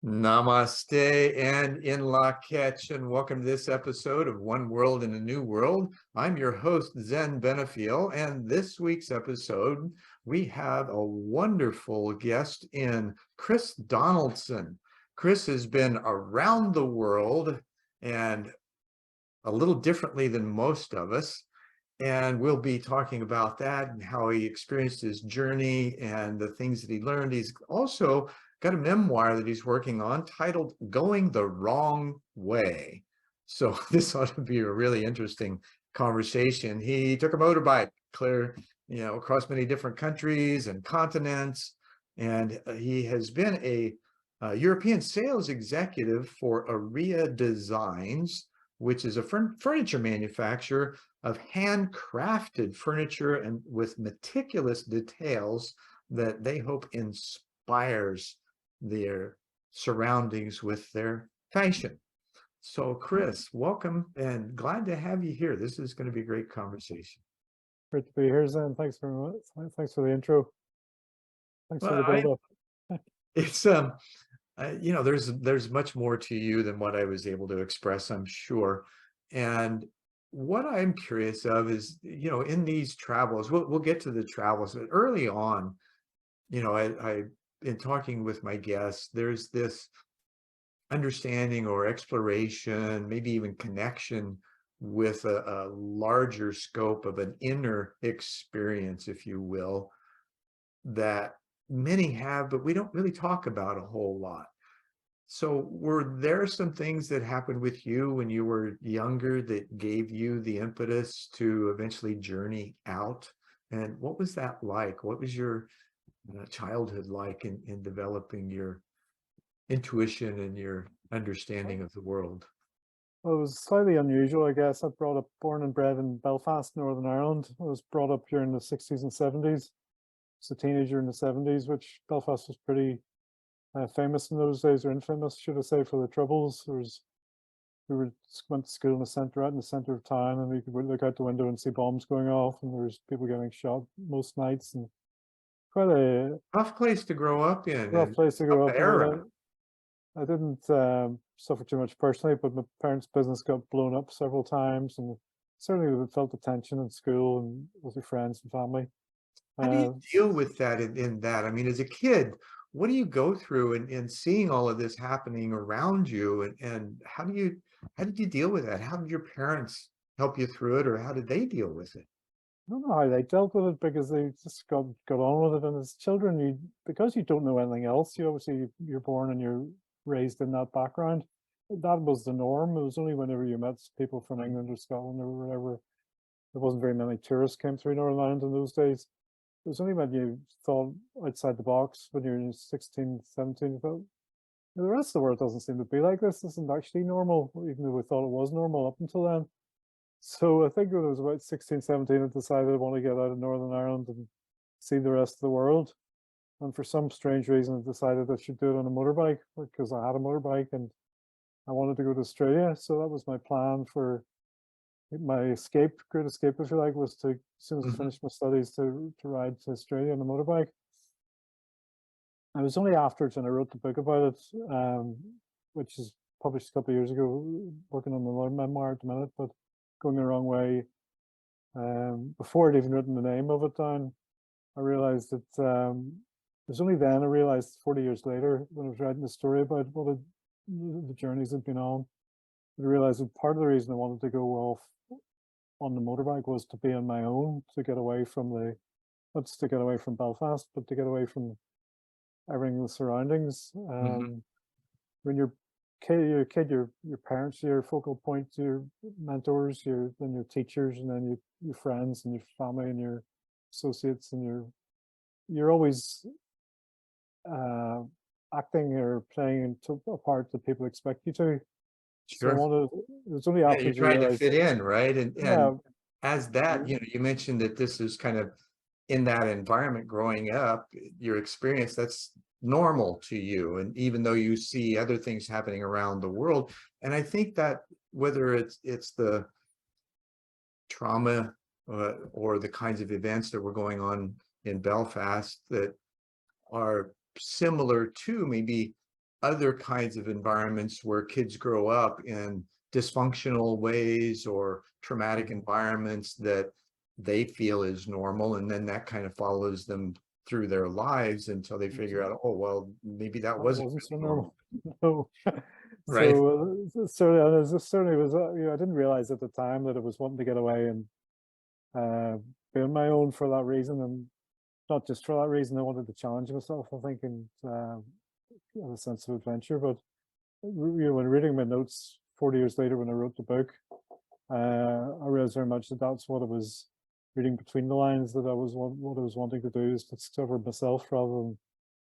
Namaste and in la catch, and welcome to this episode of One World in a New World. I'm your host, Zen Benefiel, and this week's episode, we have a wonderful guest in Chris Donaldson. Chris has been around the world and a little differently than most of us. And we'll be talking about that and how he experienced his journey and the things that he learned. He's also got a memoir that he's working on titled Going the Wrong Way. So this ought to be a really interesting conversation. He took a motorbike clear, across many different countries and continents. And he has been a European sales executive for Area Designs, which is a furniture manufacturer of handcrafted furniture and with meticulous details that they hope inspires their surroundings with their fashion. So Chris, welcome and glad to have you here. This is going to be a great conversation. Great to be here, Zen. Thanks very much. Thanks for the intro. Thanks for the build-up. It's there's much more to you than what I was able to express, I'm sure. And what I'm curious of is, in these travels, we'll get to the travels, but early on, I in talking with my guests, there's this understanding or exploration, maybe even connection with a larger scope of an inner experience, if you will, that many have, but we don't really talk about a whole lot. So were there some things that happened with you when you were younger that gave you the impetus to eventually journey out? And what was that like? What was your childhood like in developing your intuition and your understanding of the world? Well, it was slightly unusual, I guess. Born and bred in Belfast, Northern Ireland. I was brought up here in the 60s and 70s. I was a teenager in the 70s, which Belfast was pretty famous in those days, or infamous, should I say, for the troubles. We went to school in the center, out in the center of town, and we could look out the window and see bombs going off, and there was people getting shot most nights, and quite a Tough place to grow up in. rough place to grow up Era. I didn't suffer too much personally, but my parents' business got blown up several times, and certainly felt the tension in school and with your friends and family. How do you deal with that in that? I mean, as a kid, what do you go through in seeing all of this happening around you? And how did you deal with that? How did your parents help you through it, or how did they deal with it? I don't know how they dealt with it, because they just got on with it. And as children, because you don't know anything else, you're born and you're raised in that background. That was the norm. It was only whenever you met people from England or Scotland or wherever, there wasn't very many tourists came through Northern Ireland in those days. It was only when you thought outside the box, when you're 16, 17, you thought, the rest of the world doesn't seem to be like this. This isn't actually normal, even though we thought it was normal up until then. So I think when I was about 16, 17, I decided I want to get out of Northern Ireland and see the rest of the world. And for some strange reason, I decided I should do it on a motorbike, because I had a motorbike and I wanted to go to Australia. So that was my plan for my great escape, if you like, was to, as soon as I finished my studies, to ride to Australia on a motorbike. I was only afterwards, and I wrote the book about it, which is published a couple of years ago, working on the memoir at the minute, but Going the Wrong Way. Before I'd even written the name of it down, I realized that it was only then I realized 40 years later, when I was writing the story about what the journeys had been on, I realized that part of the reason I wanted to go off on the motorbike was to be on my own, to get away from not just to get away from Belfast, but to get away from everything in the surroundings. When you're a kid, your parents are your focal point, your mentors, then your teachers, and then your friends and your family and your associates, and you're always acting or playing a part that people expect you to. Sure. So it's only after you're trying to fit in, right? And as that, yeah, you mentioned that this is kind of in that environment growing up, your experience, that's normal to you. And even though you see other things happening around the world, and I think that whether it's the trauma or the kinds of events that were going on in Belfast that are similar to maybe other kinds of environments where kids grow up in dysfunctional ways or traumatic environments that they feel is normal, and then that kind of follows them through their lives until they figure out, oh, well, maybe that That wasn't wasn't so really normal, normal. No. right? Certainly, and it certainly was, I didn't realize at the time that it was wanting to get away and be on my own for that reason. And not just for that reason, I wanted to challenge myself, I think, and have a sense of adventure. But when reading my notes 40 years later, when I wrote the book, I realized very much that that's what I was reading between the lines, that I was what I was wanting to do is to discover myself rather than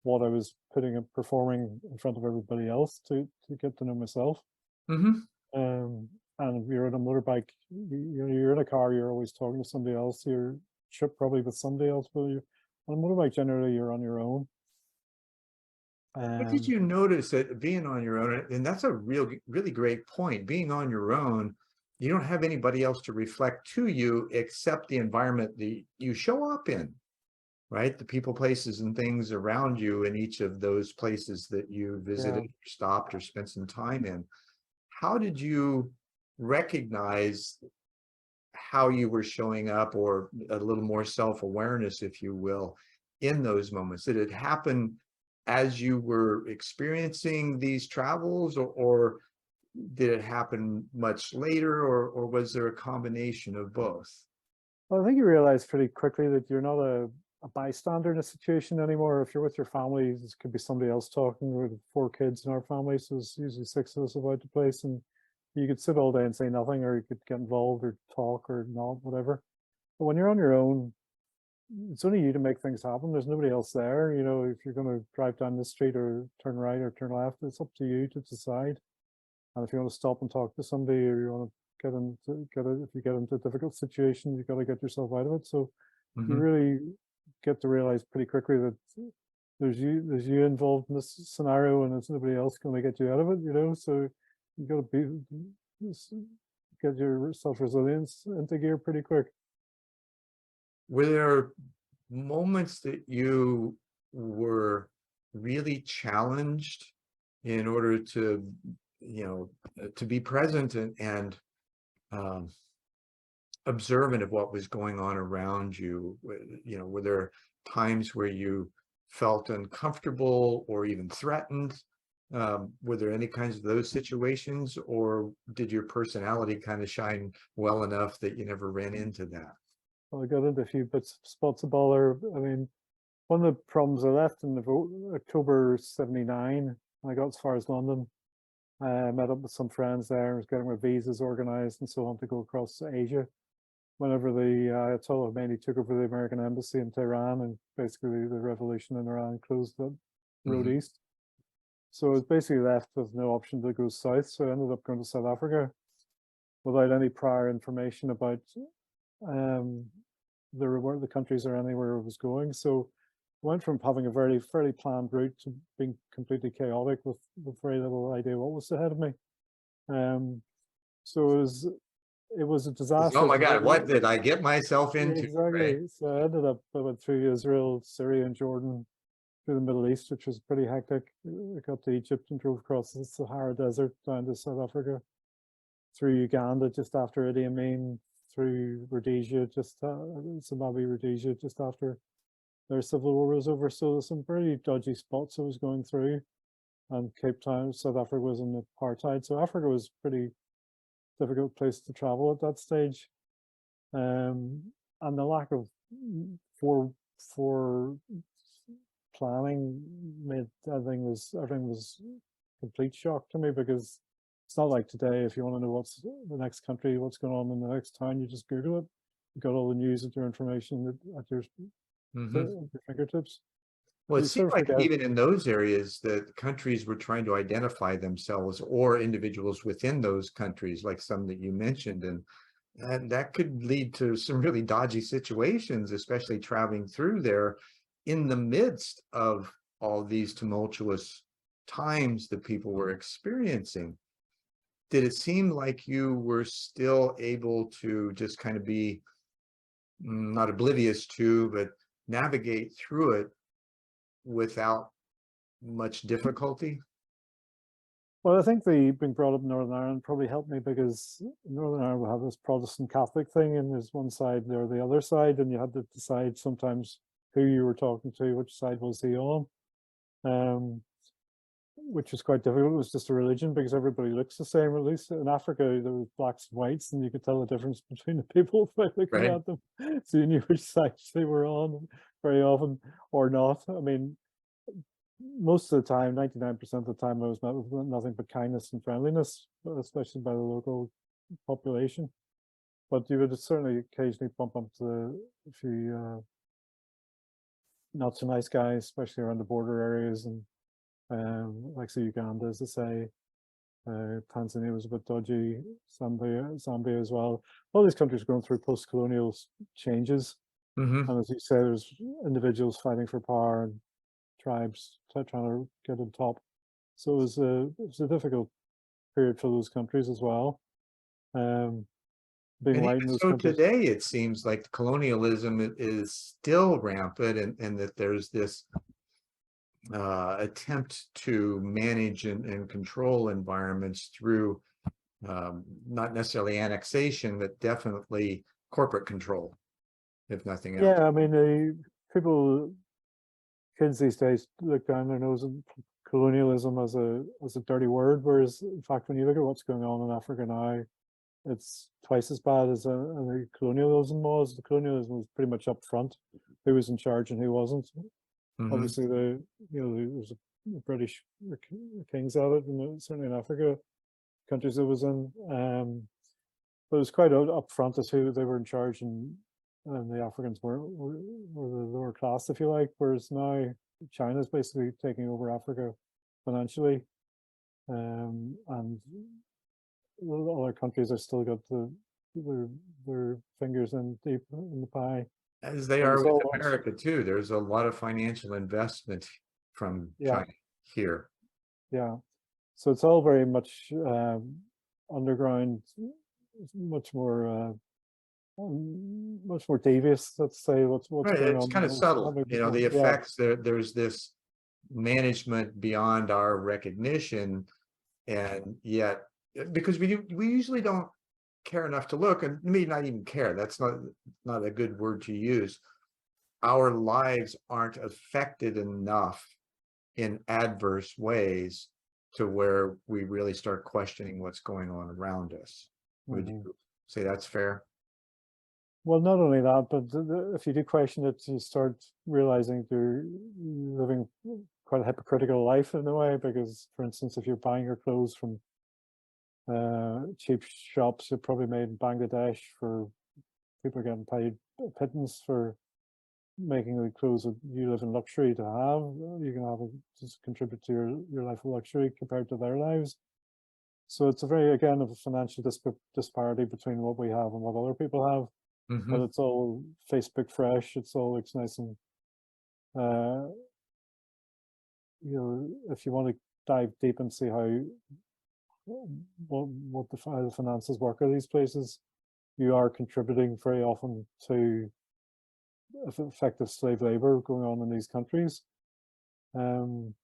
what I was performing in front of everybody else, to get to know myself. Mm-hmm. And if you're on a motorbike, you're in a car, you're always talking to somebody else. You're probably with somebody else, but you're on a motorbike, generally you're on your own. What did you notice that being on your own, and that's a really great point, being on your own, you don't have anybody else to reflect to you except the environment that you show up in, right? The people, places, and things around you in each of those places that you visited, stopped, or spent some time in. How did you recognize how you were showing up, or a little more self-awareness, if you will, in those moments? Did it happen as you were experiencing these travels, or did it happen much later, or was there a combination of both? Well, I think you realize pretty quickly that you're not a bystander in a situation anymore. If you're with your family, this could be somebody else talking. With 4 kids in our family, so it's usually 6 of us about the place, and you could sit all day and say nothing, or you could get involved or talk or not, whatever. But when you're on your own, it's only you to make things happen. There's nobody else there. If you're going to drive down the street or turn right or turn left, it's up to you to decide. And if you want to stop and talk to somebody, or you want to if you get into a difficult situation, you've got to get yourself out of it. So you really get to realize pretty quickly that there's you involved in this scenario, and there's nobody else going to get you out of it. So you got to get your self-resilience into gear pretty quick. Were there moments that you were really challenged in order to, to be present and observant of what was going on around you? Were there times where you felt uncomfortable or even threatened? Were there any kinds of those situations, or did your personality kind of shine well enough that you never ran into that? Well, I got into a few spots of bother. I mean, one of the problems I left in October '79, I got as far as London. I met up with some friends there, was getting my visas organized and so on to go across Asia. Whenever the Ayatollah Khomeini took over the American embassy in Tehran, and basically the revolution in Iran closed the road east. So I was basically left with no option to go south. So I ended up going to South Africa without any prior information about the countries or anywhere I was going. So I went from having a fairly planned route to being completely chaotic with very little idea what was ahead of me. So it was a disaster. Oh my God, what did I get myself into? Exactly. Right? So I ended up, I went through Israel, Syria, and Jordan, through the Middle East, which was pretty hectic. I got to Egypt and drove across the Sahara Desert down to South Africa, through Uganda just after Idi Amin, through Rhodesia, Zimbabwe, Rhodesia, just after their civil war was over. So there's some pretty dodgy spots I was going through. And Cape Town, South Africa, was in apartheid. So Africa was a pretty difficult place to travel at that stage. And the lack of for planning made everything was complete shock to me, because it's not like today. If you want to know what's the next country, what's going on in the next town, you just Google it. You got all the news at your information at your fingertips. Well, it seemed like even in those areas that countries were trying to identify themselves, or individuals within those countries, like some that you mentioned, and that could lead to some really dodgy situations, especially traveling through there in the midst of all these tumultuous times that people were experiencing. Did it seem like you were still able to just kind of be not oblivious to, but navigate through it without much difficulty? Well, I think the being brought up in Northern Ireland probably helped me because Northern Ireland will have this Protestant Catholic thing, and there's one side or the other side, and you had to decide sometimes who you were talking to, which side was he on, um, which was quite difficult. It was just a religion because everybody looks the same. At least in Africa, there was blacks and whites, and you could tell the difference between the people by looking Right. at them. So you knew which side they were on very often or not. I mean, most of the time, 99% of the time, I was met with nothing but kindness and friendliness, especially by the local population. But you would certainly occasionally bump up to a few not so nice guys, especially around the border areas, and like say Uganda, as I say, Tanzania was a bit dodgy, Zambia as well. All these countries are going through post-colonial changes, Hmm. and as you say, there's individuals fighting for power and tribes trying to get on top. So it was a difficult period for those countries as well. Being And white even in those so countries. today, it seems like colonialism is still rampant, and that there's this attempt to manage and control environments through not necessarily annexation, but definitely corporate control, if nothing else. Yeah, I mean, people, kids these days look down their nose at colonialism as a dirty word, whereas in fact, when you look at what's going on in Africa now, it's twice as bad as the colonialism was. The colonialism was pretty much up front, who was in charge and who wasn't. Hmm. Obviously, there's a British kings of it, and certainly in Africa, countries it was in. But it was quite upfront as who they were in charge, and the Africans were the lower class, if you like. Whereas now China's basically taking over Africa financially, and other countries have still got their fingers in deep in the pie. As they But are it's with all America too. There's a lot of financial investment from yeah, China here. yeah. So it's all very much underground, much more much more devious. Let's say what's Right, going it's on. kind of subtle, the Yeah, effects there's this management beyond our recognition, and yet because we usually don't care enough to look, and maybe not even care, that's not a good word to use. Our lives aren't affected enough in adverse ways to where we really start questioning what's going on around us. Would mhm. you say that's fair? Well, not only that, but if you do question it, you start realizing you're living quite a hypocritical life in a way. Because, for instance, if you're buying your clothes from cheap shops, they're probably made in Bangladesh, for people are getting paid pittance for making the clothes that you live in luxury to have. You can have it just contribute to your life of luxury compared to their lives. So it's a very, again, of a financial disparity between what we have and what other people have. But Hmm. it's all Facebook fresh. It's all looks nice, and uh, if you want to dive deep and see how how the finances work at these places, you are contributing very often to effective slave labor going on in these countries. Um,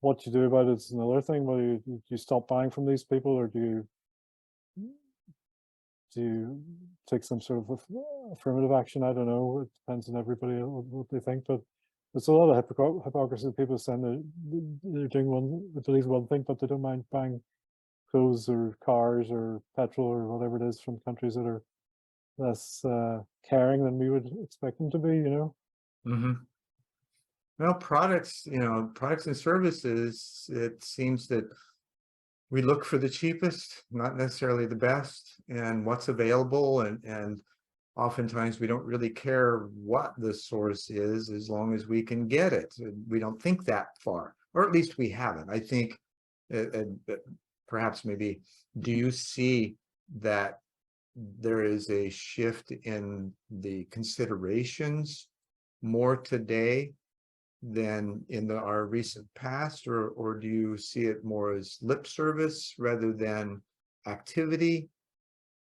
what you do about it is another thing. Whether you stop buying from these people, or do you take some sort of affirmative action? I don't know. It depends on everybody what they think, but there's a lot of hypocrisy. People saying they're doing they believe one thing, but they don't mind buying clothes or cars or petrol or whatever it is from countries that are less caring than we would expect them to be. Hmm. Well, products and services, it seems that we look for the cheapest, not necessarily the best, and what's available, and oftentimes we don't really care what the source is as long as we can get it. We don't think that far, or at least we haven't. I think perhaps maybe, do you see that there is a shift in the considerations more today than in our recent past, or do you see it more as lip service rather than activity?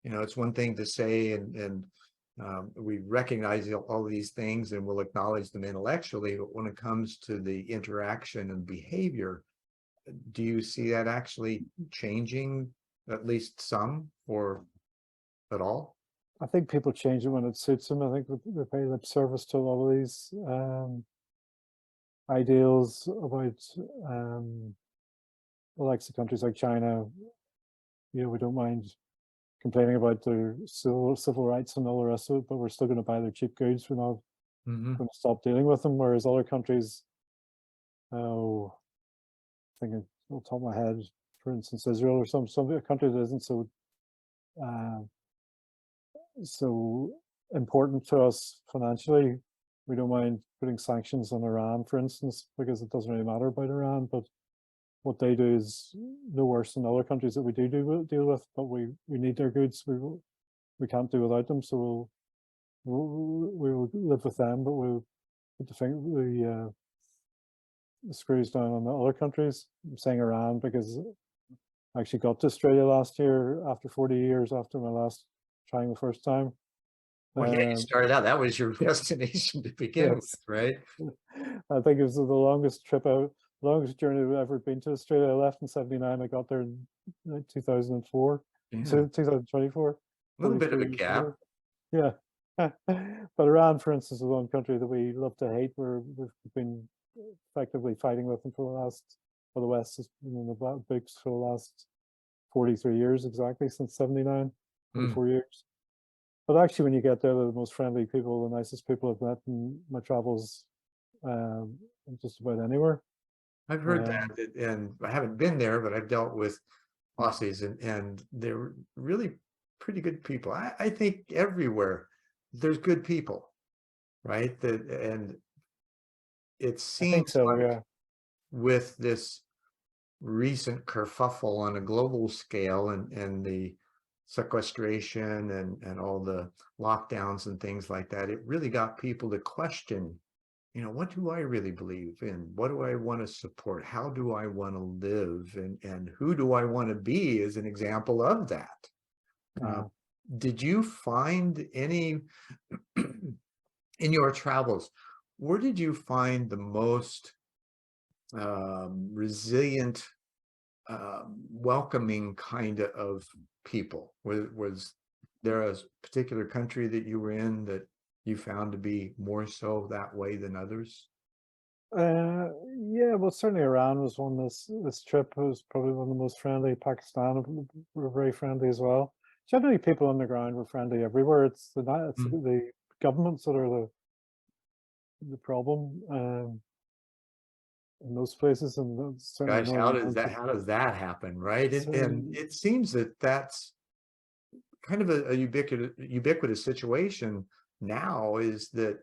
It's one thing to say, and we recognize all these things and we'll acknowledge them intellectually, but when it comes to the interaction and behavior, do you see that actually changing at least some or at all? I think people change it when it suits them. I think they pay lip service to a lot of these ideals about the likes of countries like China. We don't mind complaining about their civil rights and all the rest of it, but we're still going to buy their cheap goods. We're not going to stop dealing with them. Whereas other countries, oh, I think off the top of my head, for instance, Israel or some country that isn't so important to us financially, we don't mind putting sanctions on Iran, for instance, because it doesn't really matter about Iran. But what they do is no worse than other countries that we do deal with. But we need their goods. We can't do without them. So we will live with them, but we'll put the screws down on the other countries. I'm saying Iran because I actually got to Australia last year after 40 years after my last trying the first time. Well, yeah, you started out, that was your destination to begin with, right? I think it was the longest journey I've ever been to Australia. I left in 79. I got there in 2004, so 2024. A little bit of a gap. Yeah. But Iran, for instance, is one country that we love to hate. We've been effectively fighting with them for the West has been in the books for the last 43 years exactly, since 79, 44 years. But actually, when you get there, they're the most friendly people, the nicest people I've met in my travels, just about anywhere. I've heard that, and I haven't been there, but I've dealt with Aussies, and they're really pretty good people. I think everywhere there's good people, right? And it seems so, like yeah. with this recent kerfuffle on a global scale and the sequestration and all the lockdowns and things like that, it really got people to question, what do I really believe in? What do I want to support? How do I want to live? And who do I want to be as an example of that? Did you find any, in your travels, where did you find the most resilient, welcoming kind of people? Was there a particular country that you were in that you found to be more so that way than others? Yeah, well, certainly Iran was one. This trip was probably one of the most friendly. Pakistan were very friendly as well. Generally, people on the ground were friendly everywhere. It's the governments that are the problem in most places, and certainly Gosh, how does Northern that happen, right? And it seems that that's kind of a ubiquitous situation now, is that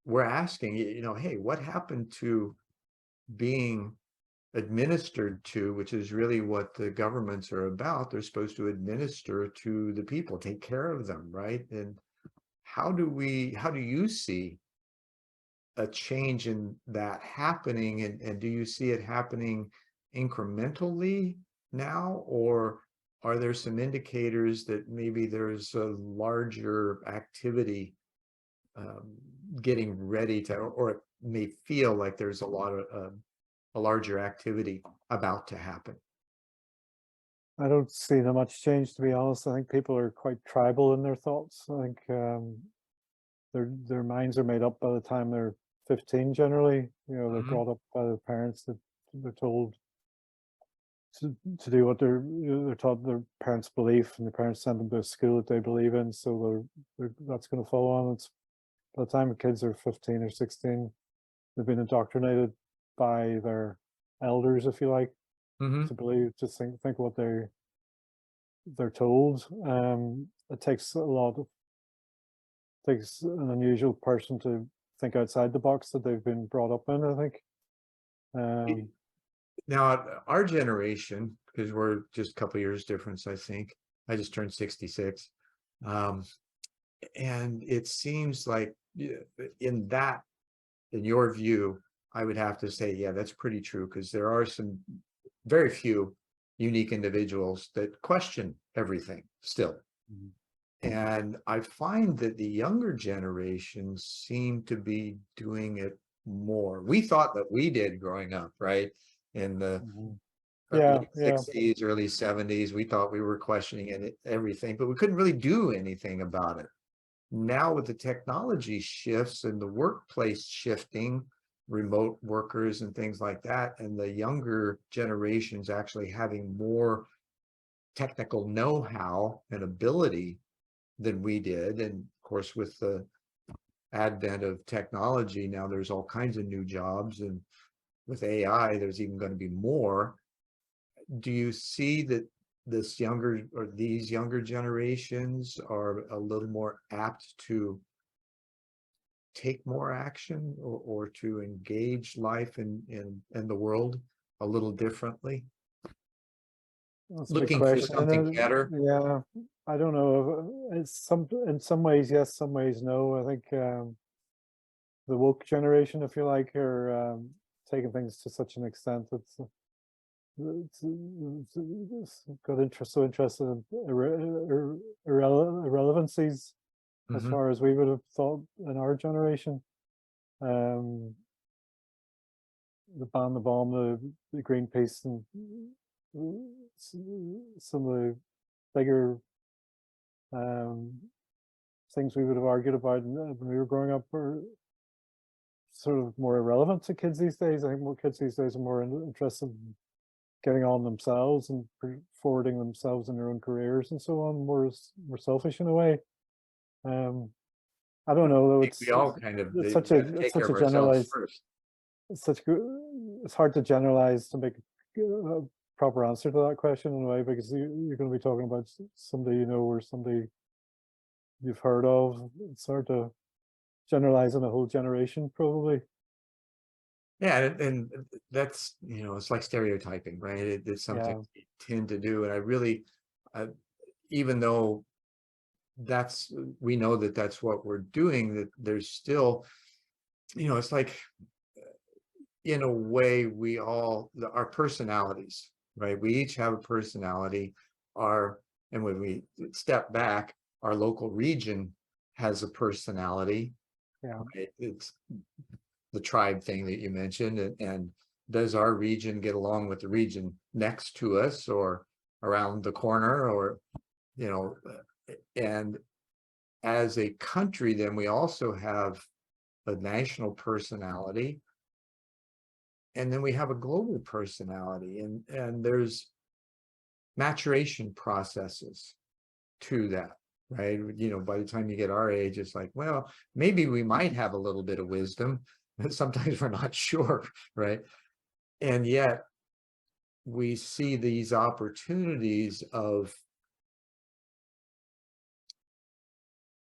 we're asking, hey, what happened to being administered to, which is really what the governments are about. They're supposed to administer to the people, take care of them, right? And how do you see a change in that happening? And do you see it happening incrementally now, or are there some indicators that maybe there's a larger activity getting ready to, or it may feel like there's a lot of a larger activity about to happen? I don't see that much change, to be honest. I think people are quite tribal in their thoughts. I think their minds are made up by the time they're 15 generally. They're brought up by their parents, that they're told to do what they're taught their parents' belief, and the parents send them to a school that they believe in, so that's going to follow on. It's by the time the kids are 15 or 16, they've been indoctrinated by their elders, if you like, to believe, to think what they're told. It takes takes an unusual person to think outside the box that they've been brought up in, I think. Now, our generation, because we're just a couple years difference, I think. I just turned 66. And it seems like in your view, I would have to say, yeah, that's pretty true, because there are some very few unique individuals that question everything still. And I find that the younger generations seem to be doing it more. We thought that we did growing up, right? in the Mhm. Yeah, late yeah. 60s, early 70s. We thought we were questioning everything, but we couldn't really do anything about it. Now with the technology shifts and the workplace shifting, remote workers and things like that, and the younger generations actually having more technical know-how and ability than we did. And of course, with the advent of technology, now there's all kinds of new jobs, and with AI, there's even going to be more. Do you see that this younger or these younger generations are a little more apt to take more action, or to engage life in the world a little differently, That's a big looking for question. something better? Yeah, I don't know. It's in some ways yes, some ways no. I think the woke generation, if you like, are taking things to such an extent that it's got so interested in irrelevancies as Mhm. far as we would have thought in our generation. Um, the ban, the bomb, the Greenpeace, and some of the bigger things we would have argued about when we were growing up are sort of more irrelevant to kids these days. I think more kids these days are more interested in getting on themselves and forwarding themselves in their own careers and so on. More selfish in a way. Um, I don't know though. We all kind of It's we such a got to take care of ourselves generalized. first. It's such good. It's hard to generalize to make a proper answer to that question in a way, because you're going to be talking about somebody you know or somebody you've heard of. It's hard to generalize on a whole generation, probably. Yeah, and that's, it's like stereotyping, right? It's something Yeah, we tend to do, and I really, even though we know that that's what we're doing, that there's still, it's like, in a way, our personalities, right? We each have a personality. And when we step back, our local region has a personality, yeah. right? It's the tribe thing that you mentioned, and does our region get along with the region next to us or around the corner, or you know and as a country, then we also have a national personality, and then we have a global personality, and there's maturation processes to that, right? By the time you get our age, it's like, well, maybe we might have a little bit of wisdom, but sometimes we're not sure, right? And yet we see these opportunities of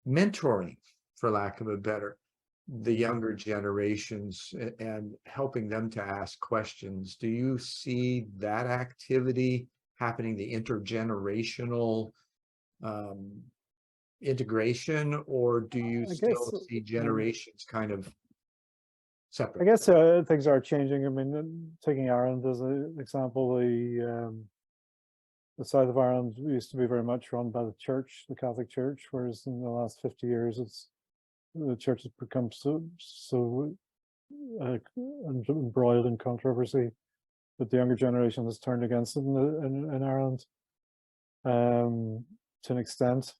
mentoring, for lack of a better, the younger generations, and helping them to ask questions. Do you see that activity happening, the intergenerational integration, or do you I still guess. see generations kind of I separate? guess things are changing. I mean, taking Ireland as an example, the south of Ireland used to be very much run by the church, the Catholic Church, whereas in the last 50 years, the church has become so embroiled in controversy that the younger generation has turned against it in Ireland to an extent.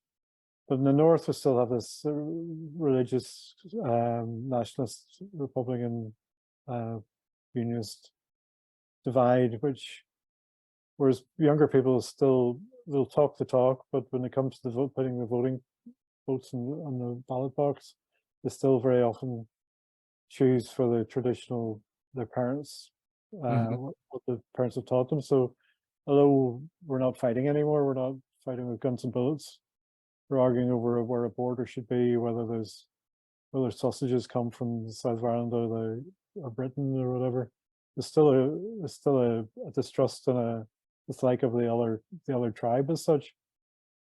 But in the north, we still have this religious, nationalist, Republican, unionist divide, whereas younger people they'll talk the talk, but when it comes to putting the votes on the ballot box, they still very often choose for their parents, Mhm. what the parents have taught them. So although we're not fighting anymore, we're not fighting with guns and bullets. We're arguing over where a border should be, whether sausages come from the south of Ireland or Britain or whatever. There's still a distrust and a dislike of the other tribe as such,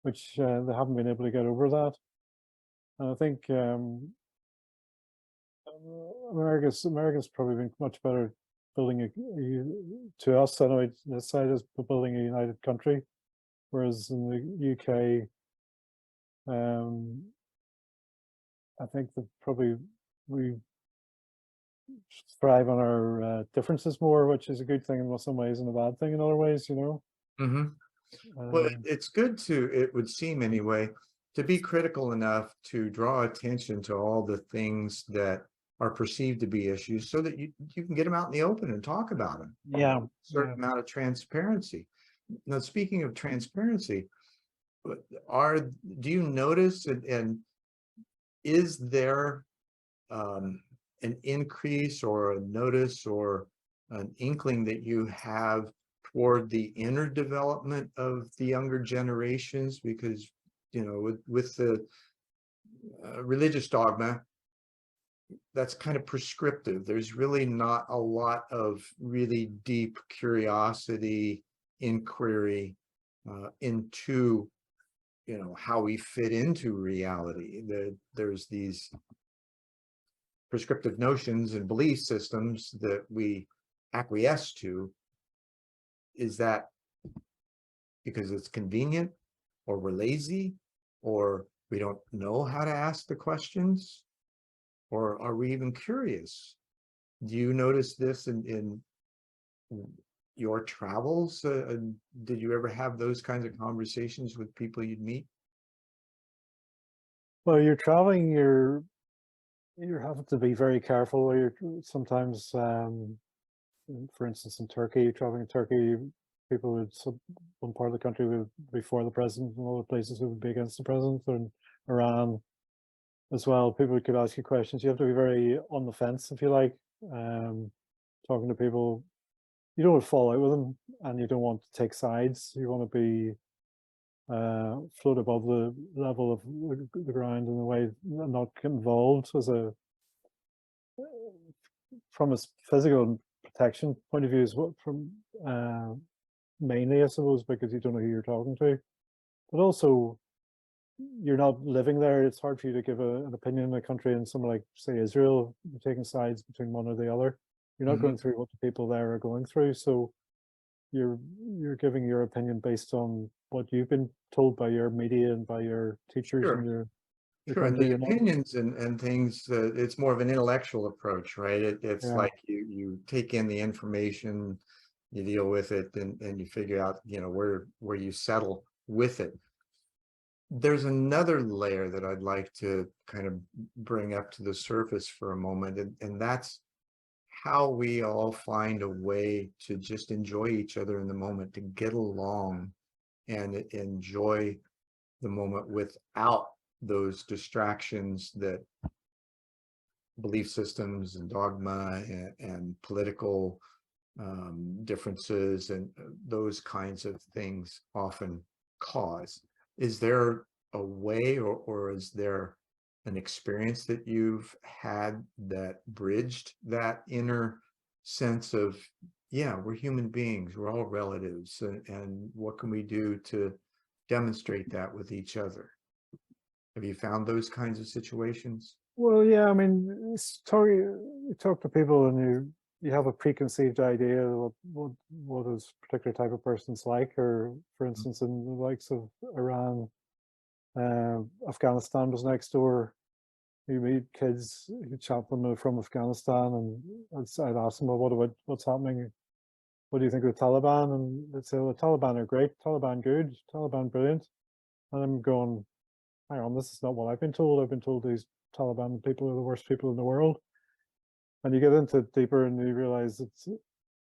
which they haven't been able to get over that. And I think America's probably been much better building to us anyway. This side is building a united country, whereas in the UK, I think that probably we thrive on our differences more, which is a good thing in some ways and a bad thing in other ways, you know. Hmm. Well, it's good to, it would seem anyway, to be critical enough to draw attention to all the things that are perceived to be issues so that you can get them out in the open and talk about them. Yeah, Certain amount of transparency. Now, speaking of transparency, are do you notice and is there an increase or a notice or an inkling that you have toward the inner development of the younger generations? Because, you know, with the religious dogma, that's kind of prescriptive. There's really not a lot of really deep curiosity, inquiry into, you know, how we fit into reality. There's these prescriptive notions and belief systems that we acquiesce to. Is that because it's convenient, or we're lazy, or we don't know how to ask the questions, or are we even curious? Do you notice this in your travels? Did you ever have those kinds of conversations with people you'd meet? well, you're traveling, you're having to be very careful. You're sometimes, for instance, in Turkey, traveling in Turkey, people would one part of the country would be for the president, and other places would be against the president. And Iran as well, people could ask you questions. You have to be very on the fence, if you like, talking to people. You don't want to fall out with them, and you don't want to take sides. You want to be float above the level of the ground in a way, not get involved as a from a physical protection point of view, is what from mainly, I suppose, because you don't know who you're talking to, but also you're not living there. It's hard for you to give an opinion in a country, in somewhere like, say, Israel. You're taking sides between one or the other. You're not Mhm. going through what the people there are going through, so you're giving your opinion based on what you've been told by your media and by your teachers and Sure. your Sure, and country. the You're not, opinions and things, it's more of an intellectual approach, right? It's yeah. like you take in the information, you deal with it, and you figure out, you know, where you settle with it. There's another layer that I'd like to kind of bring up to the surface for a moment, and that's how we all find a way to just enjoy each other in the moment, to get along and enjoy the moment without those distractions that belief systems and dogma and political differences and those kinds of things often cause. Is there a way, or is there an experience that you've had that bridged that inner sense of, yeah, we're human beings, we're all relatives, and what can we do to demonstrate that with each other? Have you found those kinds of situations? Well, yeah, I mean, you talk to people and you have a preconceived idea of what is a particular type of person's like, or for instance, in the likes of Iran, Afghanistan was next door. You meet kids who chat them from Afghanistan, and I'd ask them, well, what about what's happening? What do you think of the Taliban? And they'd say, well, the Taliban are great, Taliban good, Taliban brilliant. And I'm going, hang on, this is not what I've been told. I've been told these Taliban people are the worst people in the world. And you get into it deeper and you realize it's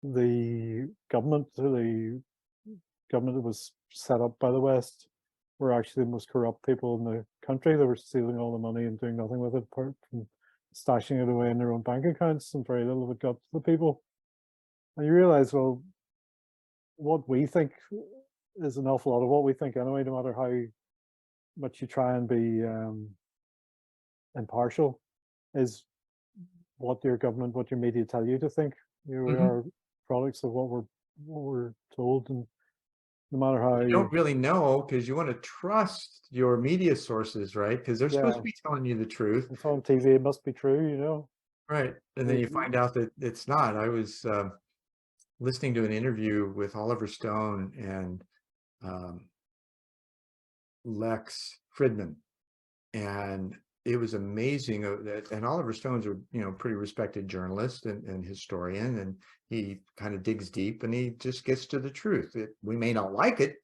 the government that was set up by the West were actually the most corrupt people in the country. They were stealing all the money and doing nothing with it, apart from stashing it away in their own bank accounts, and very little of it got to the people. And you realize, well, what we think is an awful lot of what we think anyway, no matter how much you try and be impartial, is what your government, what your media tell you to think. You know, we Mhm. are products of what we're told, and no matter You don't how, really know because you want to trust your media sources, right? Because they're supposed to yeah, be telling you the truth, it's on TV, it must be true, you know. right? And then you find out that it's not. I was listening to an interview with Oliver Stone and um, Lex Fridman, and it was amazing and Oliver Stone's a pretty respected journalist and historian, and he kind of digs deep and he just gets to the truth. We may not like it,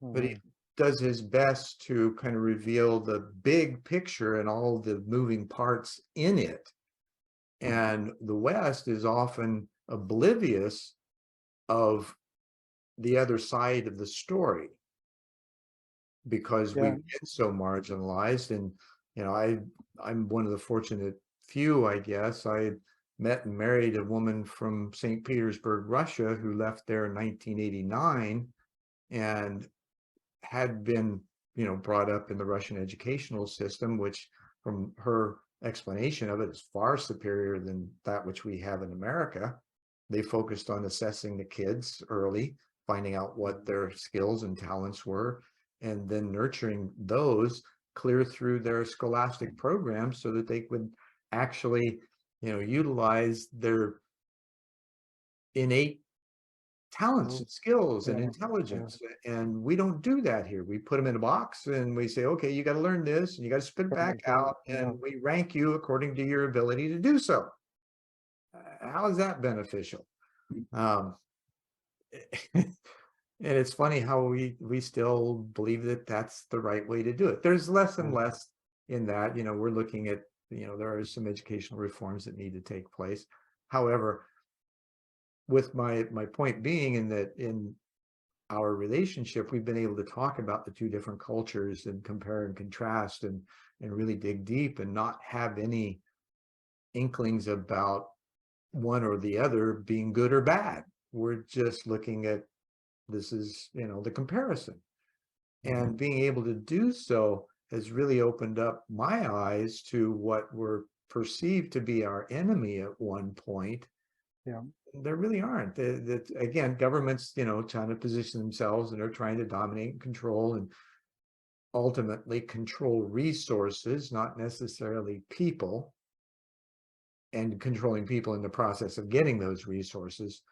but he does his best to kind of reveal the big picture and all the moving parts in it. And the West is often oblivious of the other side of the story because we've been so marginalized. And I'm one of the fortunate few, I guess. I met and married a woman from St. Petersburg, Russia, who left there in 1989 and had been brought up in the Russian educational system, which from her explanation of it is far superior than that which we have in America. They focused on assessing the kids early, finding out what their skills and talents were, and then nurturing those clear through their scholastic programs so that they would actually utilize their innate talents and skills and intelligence. And we don't do that here. We put them in a box and we say, okay, you got to learn this and you got to spit it back out, and we rank you according to your ability to do so. How is that beneficial? And it's funny how we still believe that that's the right way to do it. There's less and less in that. We're looking at, there are some educational reforms that need to take place. However, with my point being in that in our relationship, we've been able to talk about the two different cultures and compare and contrast and really dig deep and not have any inklings about one or the other being good or bad. We're just looking at this is, the comparison. And being able to do so has really opened up my eyes to what were perceived to be our enemy at one point. There really aren't. That again, governments, trying to position themselves and they're trying to dominate and control and ultimately control resources, not necessarily people, and controlling people in the process of getting those resources.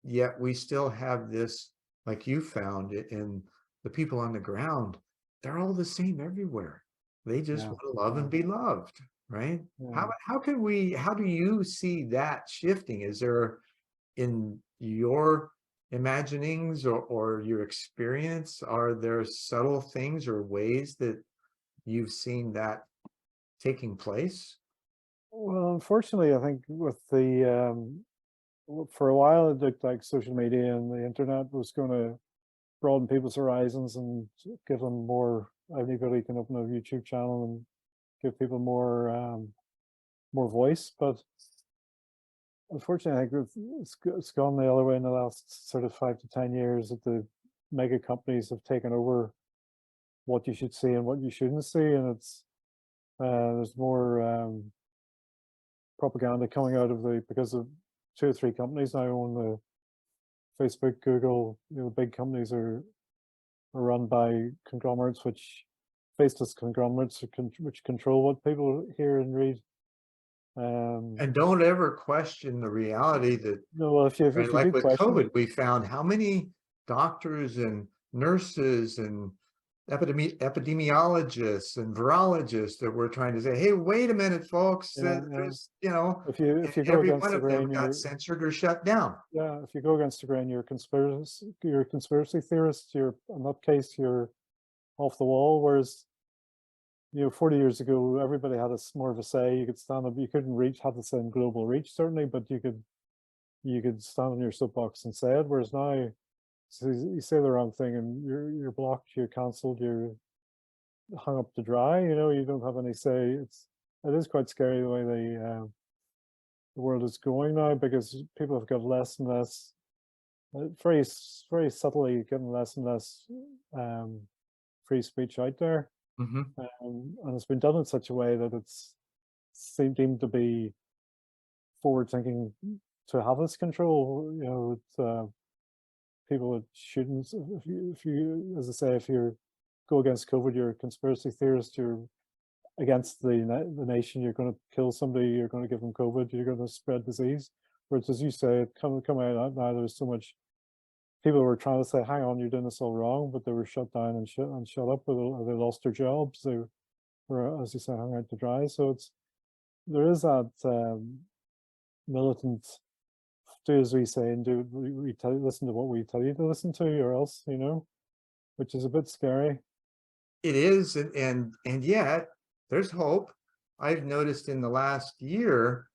Yet we still have this, like you found it in the people on the ground, they're all the same everywhere. They just want to love and be loved, right? How do you see that shifting? Is there in your imaginings or your experience, are there subtle things or ways that you've seen that taking place? Well, unfortunately, I think with for a while it looked like social media and the internet was going to broaden people's horizons and give them more. Anybody can open a YouTube channel and give people more voice, but unfortunately, I think it's gone the other way in the last sort of 5 to 10 years that the mega companies have taken over what you should see and what you shouldn't see, and it's there's more propaganda coming out of because of 2 or 3 companies now own the Facebook, Google. The big companies are run by conglomerates, faceless conglomerates, which control what people hear and read. And don't ever question the reality that, no, well, if you like do with question, COVID, we found how many doctors and nurses and epidemiologists and virologists that were trying to say, hey, wait a minute, folks, there's, if you go every against one the of them grain, got censored or shut down. if you go against the grain, you're a conspiracy theorist. In that case, you're off the wall. Whereas 40 years ago, everybody had more of a say. You could stand up. You couldn't have the same global reach, certainly, but you could stand on your soapbox and say it. Whereas now, so you say the wrong thing and you're blocked, you're cancelled, you're hung up to dry. You don't have any say. It is quite scary the way the world is going now, because people have got less and less, very very subtly getting less and less free speech out there. And it's been done in such a way that it's deemed to be forward thinking to have this control. People that shouldn't. If you, as I say, if you go against COVID, you're a conspiracy theorist. You're against the nation. You're going to kill somebody. You're going to give them COVID. You're going to spread disease. Whereas, as you say, coming out now, there's so much. People were trying to say, "Hang on, you're doing this all wrong," but they were shut down and shut up. Or they lost their jobs. or as you say, hung out to dry. So there is that militant, do as we say and do listen to what we tell you to listen to, or else, which is a bit scary. It is, and yet there's hope. I've noticed in the last year,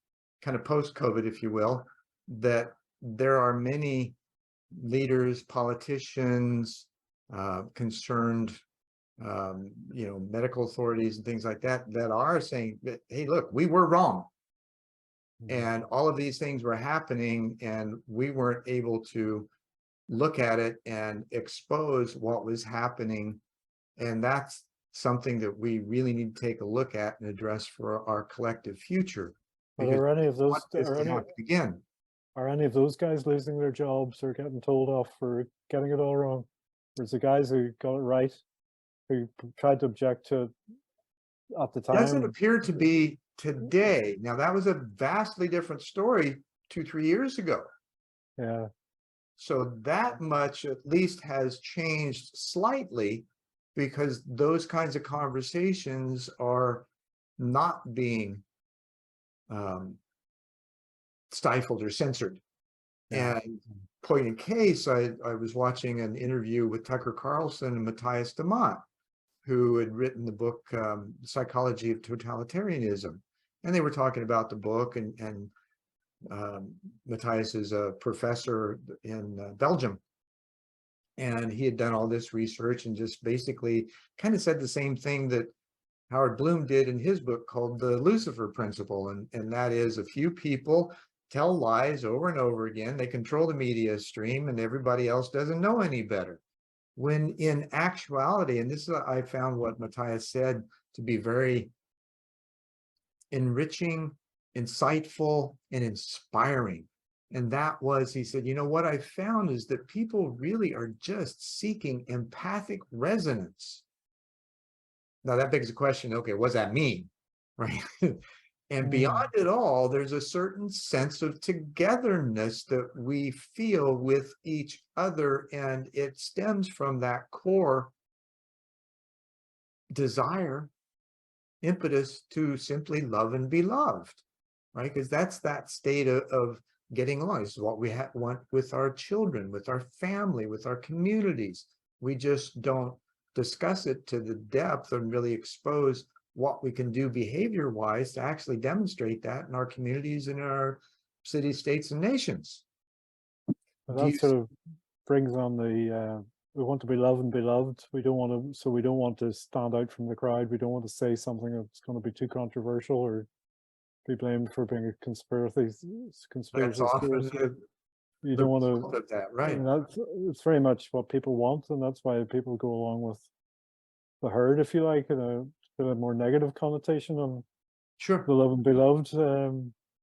kind of post-COVID, if you will, that there are many leaders, politicians, concerned, medical authorities and things like that, that are saying that, hey, look, we were wrong. And all of these things were happening, and we weren't able to look at it and expose what was happening. And that's something that we really need to take a look at and address for our collective future. But Because are any of we those want this to happen again. are any of those guys losing their jobs or getting told off for getting it all wrong? There's the guys who got it right, who tried to object to it at the time. Doesn't appear to be today. Now, that was a vastly different story 2-3 years ago. Yeah. So that much at least has changed slightly, because those kinds of conversations are not being stifled or censored. Yeah. And point in case, I was watching an interview with Tucker Carlson and Matthias DeMott, who had written the book Psychology of Totalitarianism, and they were talking about the book, and Matthias is a professor in Belgium, and he had done all this research and just basically kind of said the same thing that Howard Bloom did in his book called the Lucifer Principle, and that is, a few people tell lies over and over again. They control the media stream, and everybody else doesn't know any better. When in actuality, and this is, I found what Matthias said to be very enriching, insightful, and inspiring. And that was, he said, what I found is that people really are just seeking empathic resonance. Now that begs the question, okay, what does that mean? Right? And beyond it all, there's a certain sense of togetherness that we feel with each other, and it stems from that core desire, impetus to simply love and be loved, right? Because that's that state of getting along. This is what we want with our children, with our family, with our communities. We just don't discuss it to the depth and really expose what we can do behavior-wise to actually demonstrate that in our communities, in our cities, states, and nations. But that sort of brings on the we want to be loved and beloved. We don't want to stand out from the crowd. We don't want to say something that's going to be too controversial or be blamed for being a conspiracy That's often you don't want to of that, right? It's very much what people want, and that's why people go along with the herd, if you like, a more negative connotation on Sure. the love and beloved.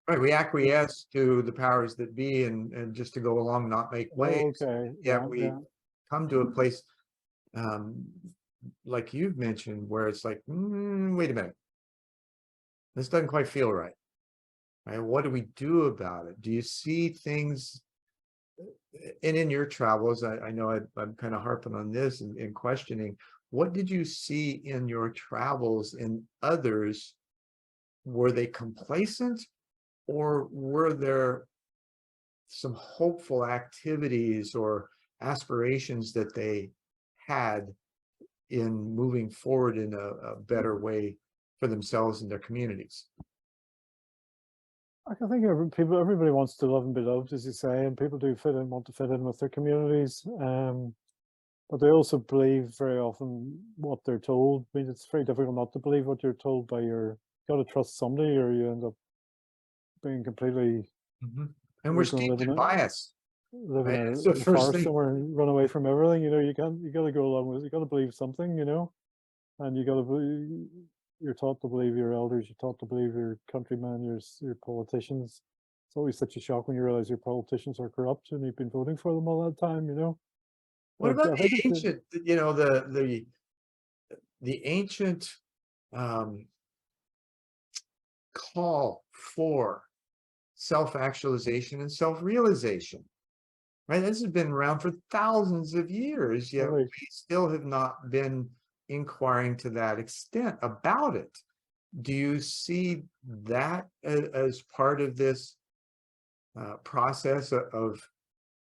Right, we acquiesce to the powers that be, and just to go along, not make waves. Okay. Yeah, we come to a place, like you've mentioned, where it's like, wait a minute, this doesn't quite feel right. Right? What do we do about it? Do you see things? And in your travels, I know I'm kind of harping on this and questioning, what did you see in your travels in others? Were they complacent, or were there some hopeful activities or aspirations that they had in moving forward in a better way for themselves and their communities? I think everybody wants to love and be loved, as you say, and people do want to fit in with their communities. But they also believe very often what they're told. I mean, it's very difficult not to believe what you're told by you've got to trust somebody, or you end up being completely. And we're steeped in bias. Living in a forest somewhere and run away from everything. You got to go along with it. You got to believe something, and you got to believe. You're taught to believe your elders. You're taught to believe your countrymen, your politicians. It's always such a shock when you realize your politicians are corrupt and you've been voting for them all that time. What about the ancient? The ancient call for self-actualization and self-realization, right? This has been around for thousands of years, yet we still have not been inquiring to that extent about it. Do you see that as part of this process of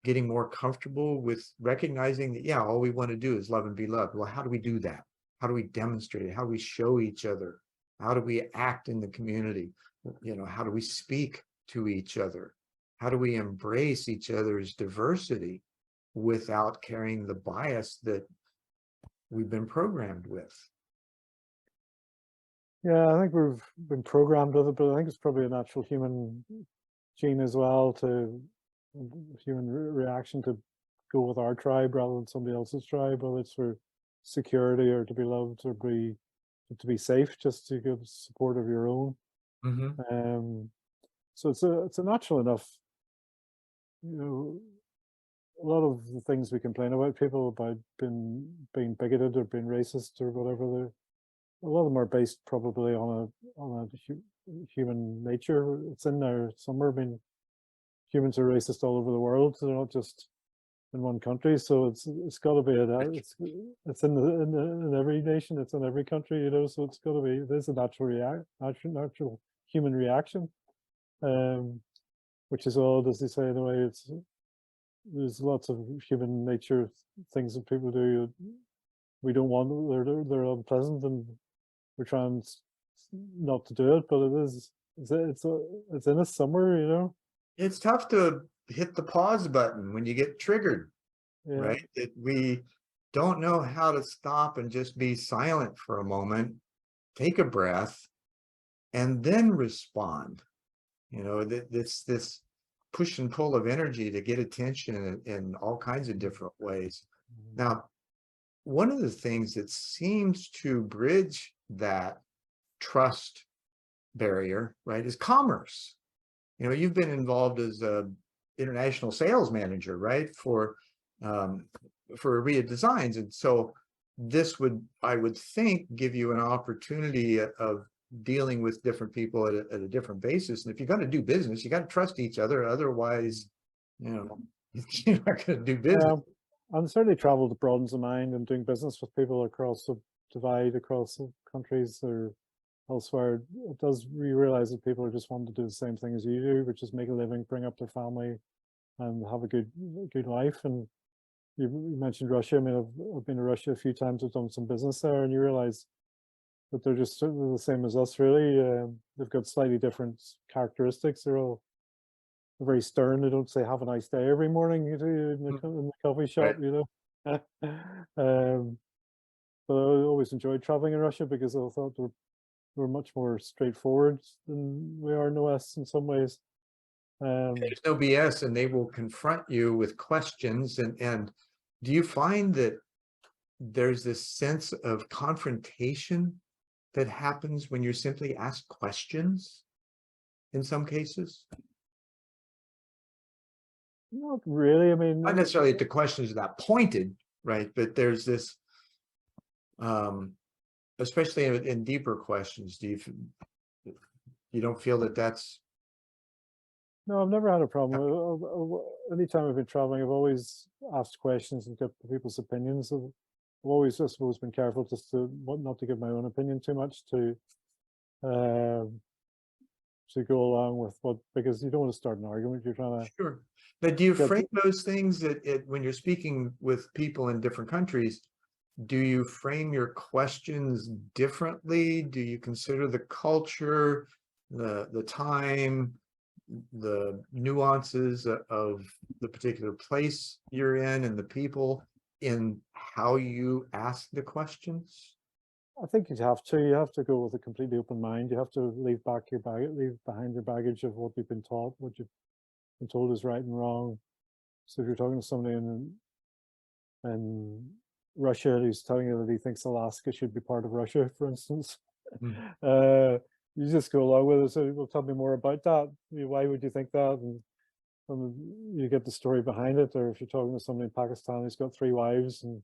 getting more comfortable with recognizing that, yeah, all we want to do is love and be loved? Well, how do we do that? How do we demonstrate it? How do we show each other? How do we act in the community? How do we speak to each other? How do we embrace each other's diversity without carrying the bias that we've been programmed with? Yeah, I think we've been programmed with it, but I think it's probably a natural human gene as well, to human reaction to go with our tribe rather than somebody else's tribe, whether it's for security or to be loved or to be safe, just to give support of your own. Mm-hmm. So it's a natural enough, a lot of the things we complain about people about being bigoted or being racist or whatever, a lot of them are based probably on a human nature. It's in there somewhere. I mean, humans are racist all over the world. They're not just in one country. So it's got to be it's in every nation. It's in every country. So it's got to be. There's a natural human reaction, which is odd, as they say. In a way, there's lots of human nature things that people do we don't want. They're unpleasant, and we're trying not to do it, but it's in us somewhere. It's tough to hit the pause button when you get triggered, Yeah. right? That we don't know how to stop and just be silent for a moment, take a breath, and then respond. This push and pull of energy to get attention in all kinds of different ways. Now, one of the things that seems to bridge that trust barrier, right, is commerce. You've been involved as a international sales manager, right, for Aria Designs, and so this would, I would think, give you an opportunity of dealing with different people at a different basis. And if you're going to do business, you got to trust each other. Otherwise, you're not going to do business. And certainly travel broadens the mind, and doing business with people across the divide, across the countries or elsewhere, it does, you realize that people are just wanting to do the same thing as you do, which is make a living, bring up their family, and have a good life. And you mentioned Russia. I mean, I've been to Russia a few times. I've done some business there, and you realize that they're just the same as us, really. They've got slightly different characteristics. They're all very stern. They don't say "Have a nice day" every morning in the coffee shop, Right. But I always enjoyed traveling in Russia because I thought we're much more straightforward than we are in the West in some ways. There's no BS, and they will confront you with questions. And do you find that there's this sense of confrontation that happens when you're simply asked questions in some cases? Not really. I mean, Not necessarily that the questions are that pointed, right? But there's this, especially in deeper questions, you don't feel that that's... No, I've never had a problem. Anytime I've been traveling, I've always asked questions and got people's opinions. I've always, I suppose, been careful just not to give my own opinion too much, to go along with because you don't want to start an argument. You're trying to... Sure. But do you frame those things when you're speaking with people in different countries? Do you frame your questions differently? Do you consider the culture, the time, the nuances of the particular place you're in and the people in how you ask the questions? I think you have to go with a completely open mind. You have to leave behind your baggage of what you've been taught, what you've been told is right and wrong. So if you're talking to somebody in Russia who's telling you that he thinks Alaska should be part of Russia, for instance, you just go along with it. So, well, tell me more about that. Why would you think that? And you get the story behind it. Or if you're talking to somebody in Pakistan who's got 3 wives and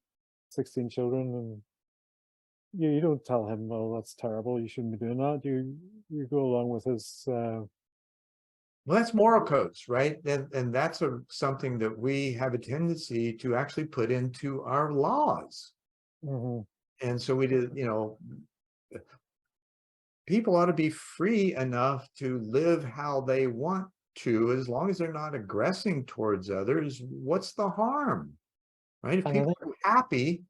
16 children, and you don't tell him, well, that's terrible, you shouldn't be doing that. You go along with his... Well, that's moral codes, right? And that's something that we have a tendency to actually put into our laws. Mm-hmm. And so we did, people ought to be free enough to live how they want to, as long as they're not aggressing towards others. What's the harm, right? If And people are happy.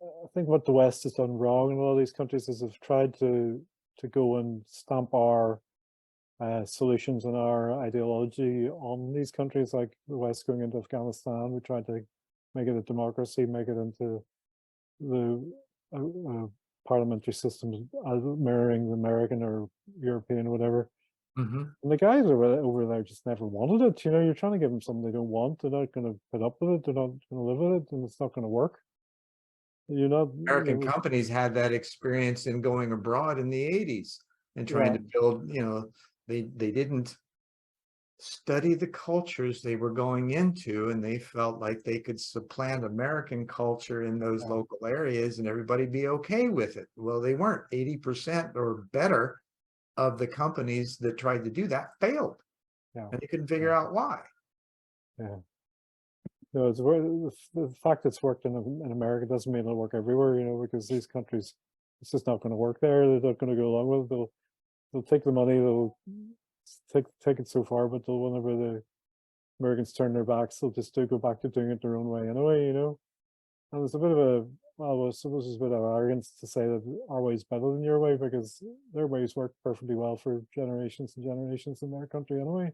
I think what the West has done wrong in a lot of these countries is have tried to go and stamp our solutions and our ideology on these countries, like the West going into Afghanistan. We tried to make it a democracy, make it into the parliamentary systems mirroring the American or European or whatever. Mhm. And the guys over there just never wanted it. You're trying to give them something they don't want. They're not going to put up with it. They're not going to live with it, and it's not going to work. You're not, American companies had that experience in going abroad in the 80s and trying yeah, to build, they didn't study the cultures they were going into, and they felt like they could supplant American culture in those yeah, local areas and everybody be okay with it. Well, they weren't. 80% or better of the companies that tried to do that failed, yeah, and they couldn't figure yeah, out why. yeah. No, the fact it's worked in America doesn't mean it'll work everywhere, because these countries, it's just not going to work there. They're not going to go along with it. They'll take the money, they'll take it so far, but whenever the Americans turn their backs, they'll just go back to doing it their own way anyway. And there's a bit of I suppose there's a bit of arrogance to say that our way is better than your way, because their ways work perfectly well for generations and generations in their country anyway.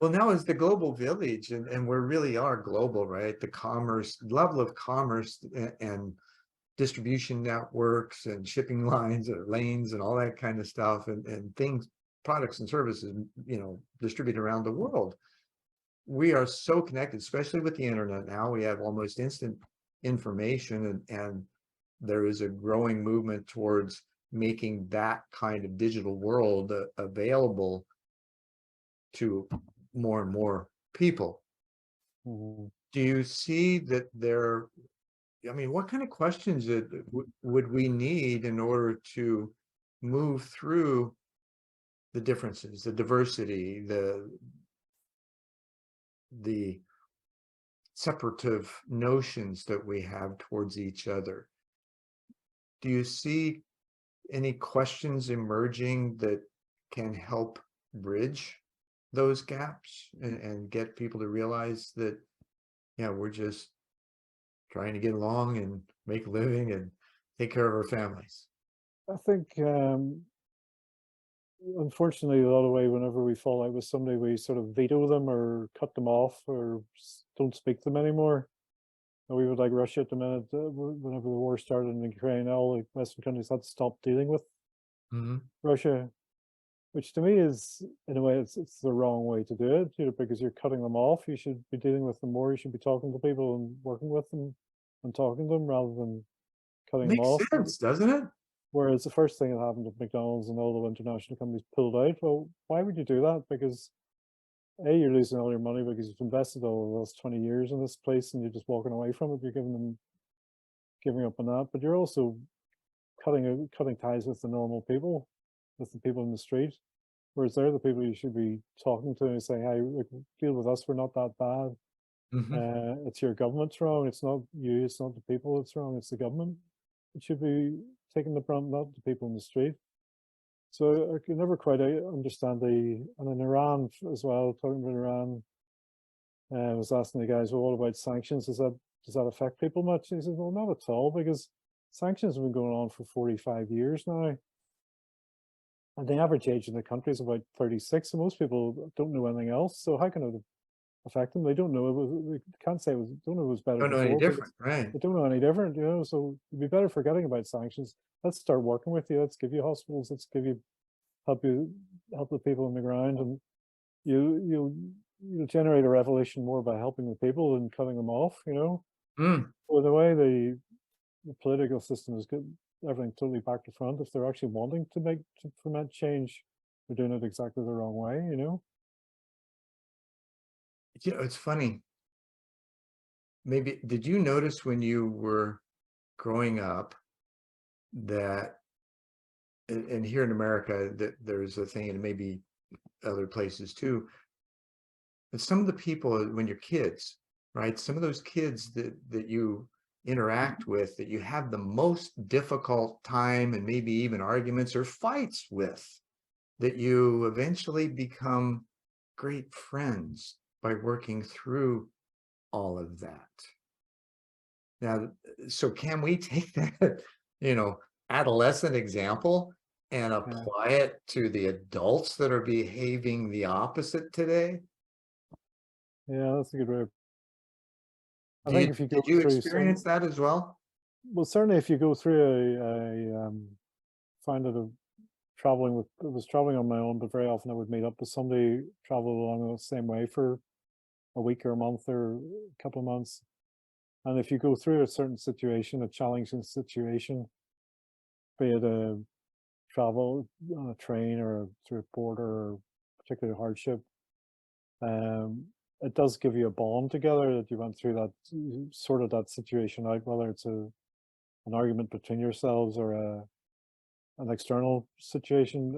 Well, now is the global village, and we really are global, right? The commerce, level of commerce and distribution networks and shipping lines or lanes and all that kind of stuff, and things, products and services, distributed around the world. We are so connected, especially with the internet now. We have almost instant information, and there is a growing movement towards making that kind of digital world available to more and more people. Mhm. Do you see that what kind of questions would we need in order to move through the differences, the diversity, the separative notions that we have towards each other? Do you see any questions emerging that can help bridge those gaps and get people to realize that, we're just trying to get along and make a living and take care of our families? I think, unfortunately, a lot of way, whenever we fall out with somebody, we sort of veto them or cut them off or don't speak to them anymore. And we would like Russia at the minute, whenever the war started in Ukraine, all the Western countries had to stop dealing with Mhm. Russia, which to me is, in a way, it's the wrong way to do it, because you're cutting them off. You should be dealing with them more. You should be talking to people and working with them and talking to them rather than cutting them Makes off. sense, doesn't it? Whereas the first thing that happened at McDonald's and all the international companies pulled out, well, why would you do that? Because A, you're losing all your money because you've invested all the last 20 years in this place and you're just walking away from it. You're giving up on that, but you're also cutting ties with the normal people, with the people in the street. Whereas they're the people you should be talking to and saying, hey, look, deal with us, we're not that bad. Mhm. It's your government's wrong. It's not you, it's not the people that's wrong, it's the government. It should be taking the brunt, not the people in the street. So I can never quite understand and in Iran as well, talking about Iran, I was asking the guys, well, what about sanctions? Does that affect people much? And he said, well, not at all, because sanctions have been going on for 45 years now. And the average age in the country is about 36, and most people don't know anything else. So how can it affect them? They don't know. They can't say don't know it was better Don't know any before because different, right? they don't know any different. So it'd be better forgetting about sanctions. Let's start working with you. Let's give you hospitals. Let's help the people on the ground, and you'll generate a revolution more by helping the people than cutting them off. Mm. Well, the way the political system is good, everything totally back to front. If they're actually wanting to foment change, they're doing it exactly the wrong way. It's funny. Maybe, did you notice when you were growing up that, and here in America, that there's a thing, and maybe other places too, that some of the people, when you're kids, right? Some of those kids that you interact with that you have the most difficult time and maybe even arguments or fights with, that you eventually become great friends by working through all of that? Now, so can we take that, adolescent example and Yeah, apply it to the adults that are behaving the opposite today? yeah, that's a good way. I think Did if you go did you through experience that as well? well, certainly if you go through find it a traveling with, I was traveling on my own, but very often I would meet up with somebody, travel along the same way for a week or a month or a couple of months. And if you go through a certain situation, a challenging situation, be it a travel on a train or through a border or particular hardship, um, it does give you a bond together that you went through that, you sorted that situation out, whether it's an argument between yourselves or an external situation,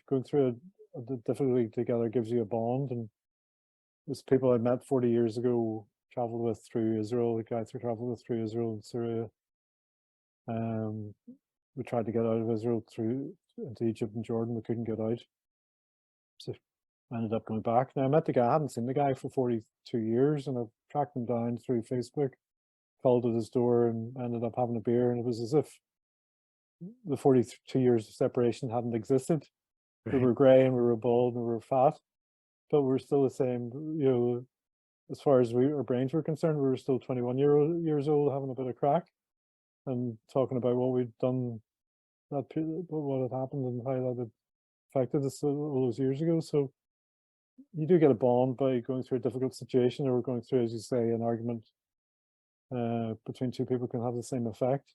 going through the difficulty together gives you a bond. And there's people I met 40 years ago, traveled with through Israel, the guys who traveled with through Israel and Syria. We tried to get out of Israel through into Egypt and Jordan. We couldn't get out. So I ended up going back. Now I met the guy, I hadn't seen the guy for 42 years, and I've tracked him down through Facebook, called at his door and ended up having a beer. And it was as if the 42 years of separation hadn't existed. We Right. were grey and we were bald and we were fat, but we're still the same. As far as our brains were concerned, we were still 21 years old, having a bit of crack and talking about what we'd done, what had happened and how that had affected us all those years ago. So you do get a bond by going through a difficult situation, or going through, as you say, an argument between two people can have the same effect.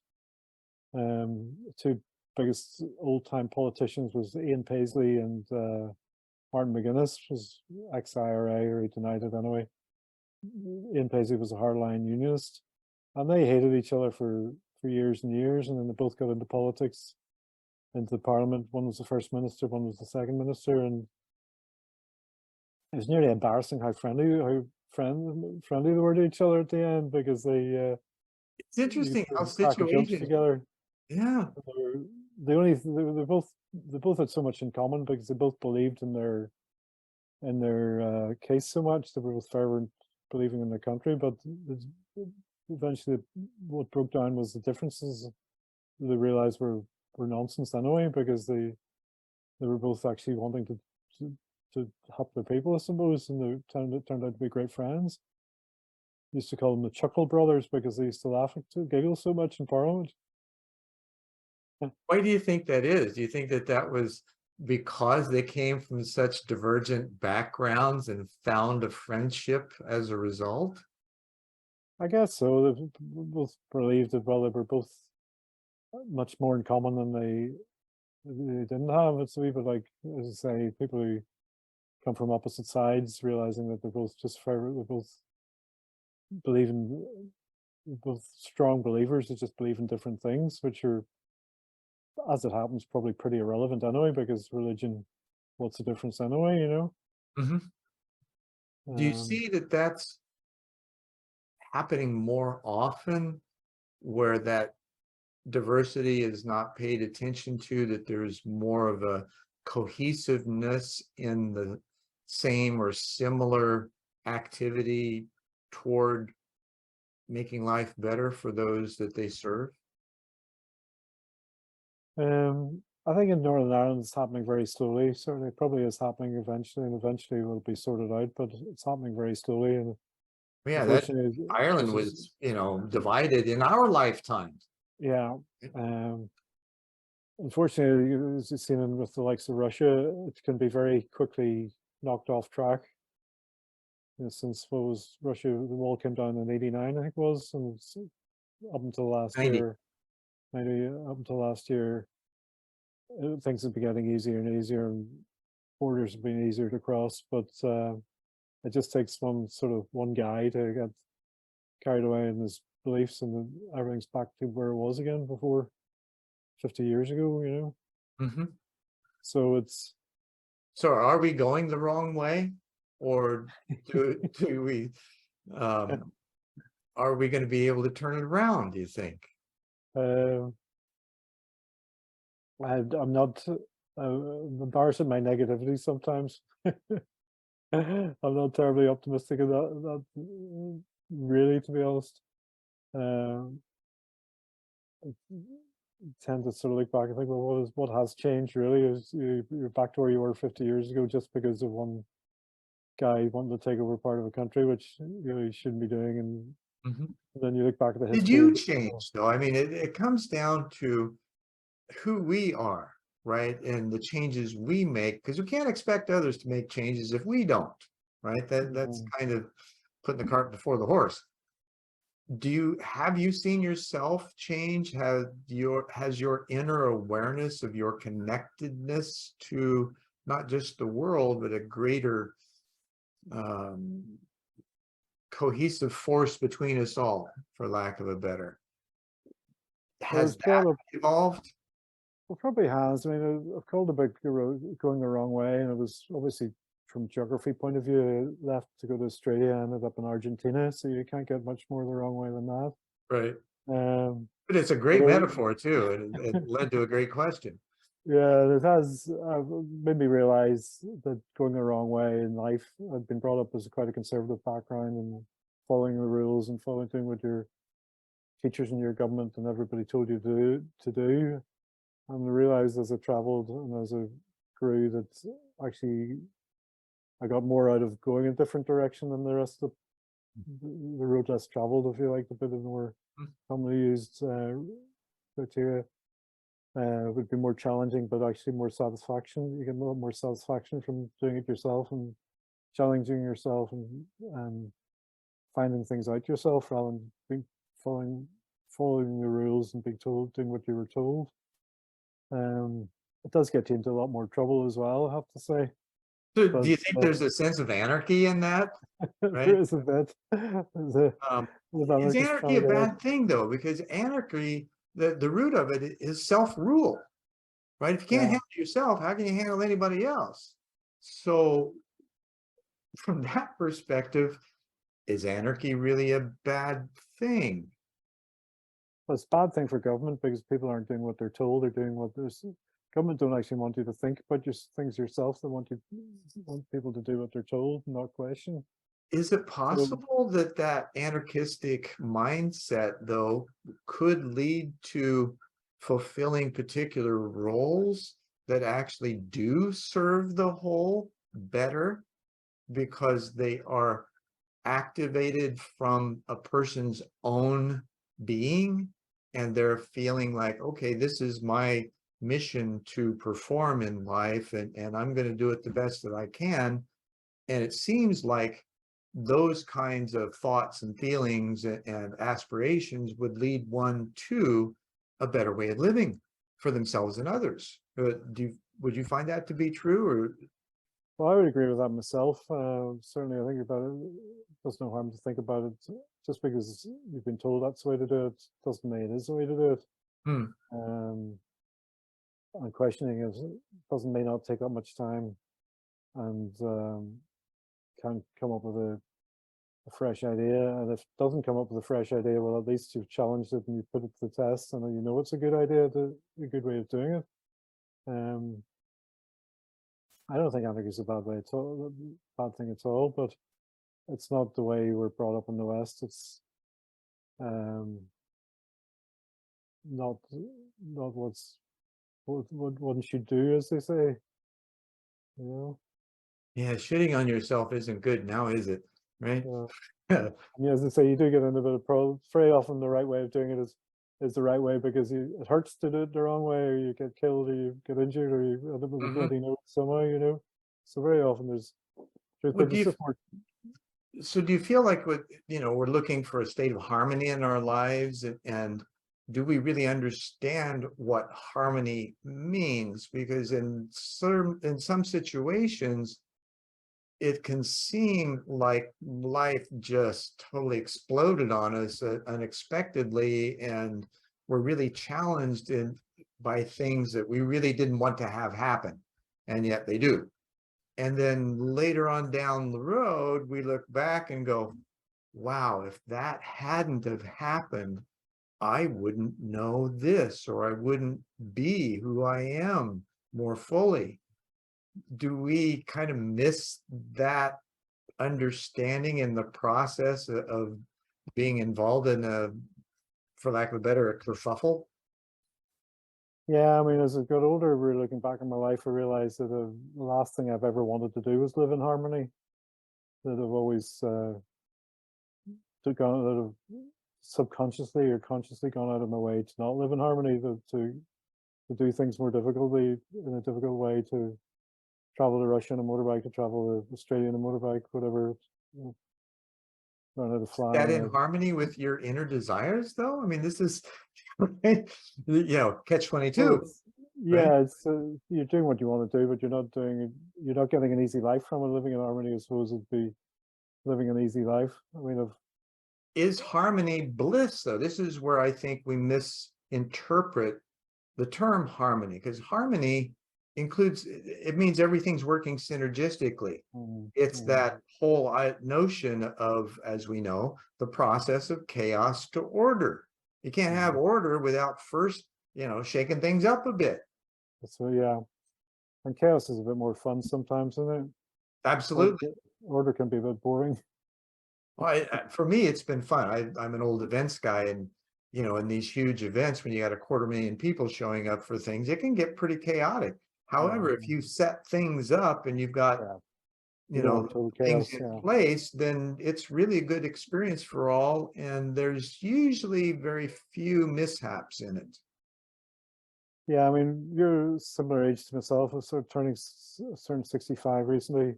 Two biggest old-time politicians was Ian Paisley and Martin McGuinness, was ex-IRA, or he denied it anyway. Ian Paisley was a hardline unionist, and they hated each other for years and years, and then they both got into politics, into Parliament. One was the first minister, one was the second minister, and it was nearly embarrassing how friendly they were to each other at the end, because It's interesting how cracking jokes situations, together. yeah, They both had so much in common, because they both believed in their case so much. They were both fervent believing in their country, but eventually what broke down was the differences they realized were nonsense anyway, because they were both actually wanting to help their people, I suppose, and they turned out to be great friends. Used to call them the Chuckle Brothers, because they used to laugh and giggle so much in Parliament. why do you think that is? Do you think that that was because they came from such divergent backgrounds and found a friendship as a result? I guess so. They both believed that, well, they were both much more in common than they didn't have. It's a wee bit like, as I say, people who come from opposite sides, realizing that they're both they're both believe in, both strong believers that just believe in different things, which are, as it happens, probably pretty irrelevant anyway, because religion, what's the difference anyway? Mhm. Do you Um, see that that's happening more often, where that diversity is not paid attention to, that there's more of a cohesiveness in the same or similar activity toward making life better for those that they serve? I think in Northern Ireland it's happening very slowly. Certainly, it probably is happening eventually, and eventually it will be sorted out. But it's happening very slowly, and Yeah, that unfortunately, Ireland was, divided in our lifetime. yeah. Unfortunately, as you've seen with the likes of Russia, it can be very quickly knocked off track. Since what was Russia, the wall came down in '89, I think it was, and up until last 90. year, maybe up until last year, things have been getting easier and easier, and borders have been easier to cross. But it just takes one guy to get carried away in his beliefs, and then everything's back to where it was again before 50 years ago. Mhm. So it's So are we going the wrong way? Or do we, um, are we going to be able to turn it around, do you think? Um, I'm not embarrassed at my negativity sometimes. I'm not terribly optimistic about that, really, to be honest. Um, I tend to sort of look back and think, well, what has changed really? Is you're back to where you were 50 years ago just because of one guy wanting to take over part of a country, which you shouldn't be doing, and Mhm. then you look back at the Did history you and go, change though? I mean, it comes down to who we are, right? And the changes we make, because we can't expect others to make changes if we don't, right? That's "Mm, kind of putting the cart before the horse. Have you seen yourself change? Has your inner awareness of your connectedness to not just the world, but a greater um, cohesive force between us all, for lack of a better, well, has it's that brought up, evolved? well, probably has. I mean, I've called about going the wrong way, and it was obviously from geography point of view, I left to go to Australia, I ended up in Argentina, so you can't get much more the wrong way than that. Right. Um, But it's a great although, metaphor too, and it led to a great question. yeah, it has made me realize that going the wrong way in life. I've been brought up as quite a conservative background and following the rules and following doing what your teachers and your government and everybody told you to do. And I realized as I traveled and as I grew that actually I got more out of going a different direction than the rest of the road less traveled, if you like, a bit of more Mm. commonly used criteria. Would be more challenging, but actually more satisfaction. You get a lot more satisfaction from doing it yourself and challenging yourself and finding things out yourself rather than being following following the rules and being told doing what you were told. Um, it does get you into a lot more trouble as well, I have to say. So do But you think there's a sense of anarchy in that, there right? is a bit. There's a Um, with is anarchists anarchy trying a to get out. bad thing though? Because anarchy, the root of it is self-rule, right? If you can't Yeah. handle yourself, how can you handle anybody else? So from that perspective, is anarchy really a bad thing? Well, it's a bad thing for government because people aren't doing what they're told. They're doing what there's government don't actually want you to think about your things yourself. They want people to do what they're told, not question. Is it So possible that that anarchistic mindset, though, could lead to fulfilling particular roles that actually do serve the whole better because they are activated from a person's own being and they're feeling like, okay, this is my mission to perform in life and I'm going to do it the best that I can. And it seems like those kinds of thoughts and feelings and aspirations would lead one to a better way of living for themselves and others. Would you find that to be true? Or well, I would agree with that myself. Certainly, I think about it. There's no harm to think about it. Just because you've been told that's the way to do it doesn't mean it is the way to do it. hmm, Um, and questioning it doesn't may not take that much time and can come up with a fresh idea. And if it doesn't come up with a fresh idea, well, at least you've challenged it and you put it to the test, and you know it's a good idea, a good way of doing it. Um, I don't think anarchy is a bad way at all, bad thing at all, but it's not the way we're brought up in the West. It's um, not not what one should do, as they say. You know. yeah, shitting on yourself isn't good now, is it? Right? Uh, and as they say, you do get into a bit of problems. Very often, the right way of doing it is the right way because it hurts to do it the wrong way, or you get killed, or you get injured, or you end up with a Mhm. bloody nose somehow. You know. So very often there's truth, Well, but it's just more. so do you feel like we're looking for a state of harmony in our lives and do we really understand what harmony means? Because in some situations, it can seem like life just totally exploded on us unexpectedly, and we're really challenged by things that we really didn't want to have happen, and yet they do. And then later on down the road, we look back and go, wow, if that hadn't have happened, I wouldn't know this, or I wouldn't be who I am more fully. Do we kind of miss that understanding in the process of being involved in a, for lack of a better, a kerfuffle? Yeah, I mean, as I got older, really looking back in my life, I realized that the last thing I've ever wanted to do was live in harmony. That I've always gone out of subconsciously or consciously gone out of my way to not live in harmony, to do things more difficultly in a difficult way, to travel to Russia on a motorbike, to travel to Australia on a motorbike, whatever, you know, learn how to fly That on in a. harmony with your inner desires, though? I mean, this is, right? Catch Well, 22, it's right? yeah, it's you're doing what you want to do, but you're not doing it. You're not getting an easy life from it. Living in harmony, I suppose, would be living an easy life. I mean, Is harmony bliss, though? This is where I think we misinterpret the term harmony, because harmony includes, it means everything's working synergistically. It's mm. that whole notion of, as we know, the process of chaos to order. You can't have order without first, shaking things up a bit. So yeah, and chaos is a bit more fun sometimes, isn't it? Order, Absolutely. order can be a bit boring. Well, for me, it's been fun. I'm an old events guy, and in these huge events, when you got 250,000 people showing up for things, it can get pretty chaotic. Yeah, However, if you set things up and you've got, yeah. You don't want total things chaos. in Yeah, place, then it's really a good experience for all, and there's usually very few mishaps in it. yeah. I mean, you're similar age to myself. I was sort of turned 65 recently,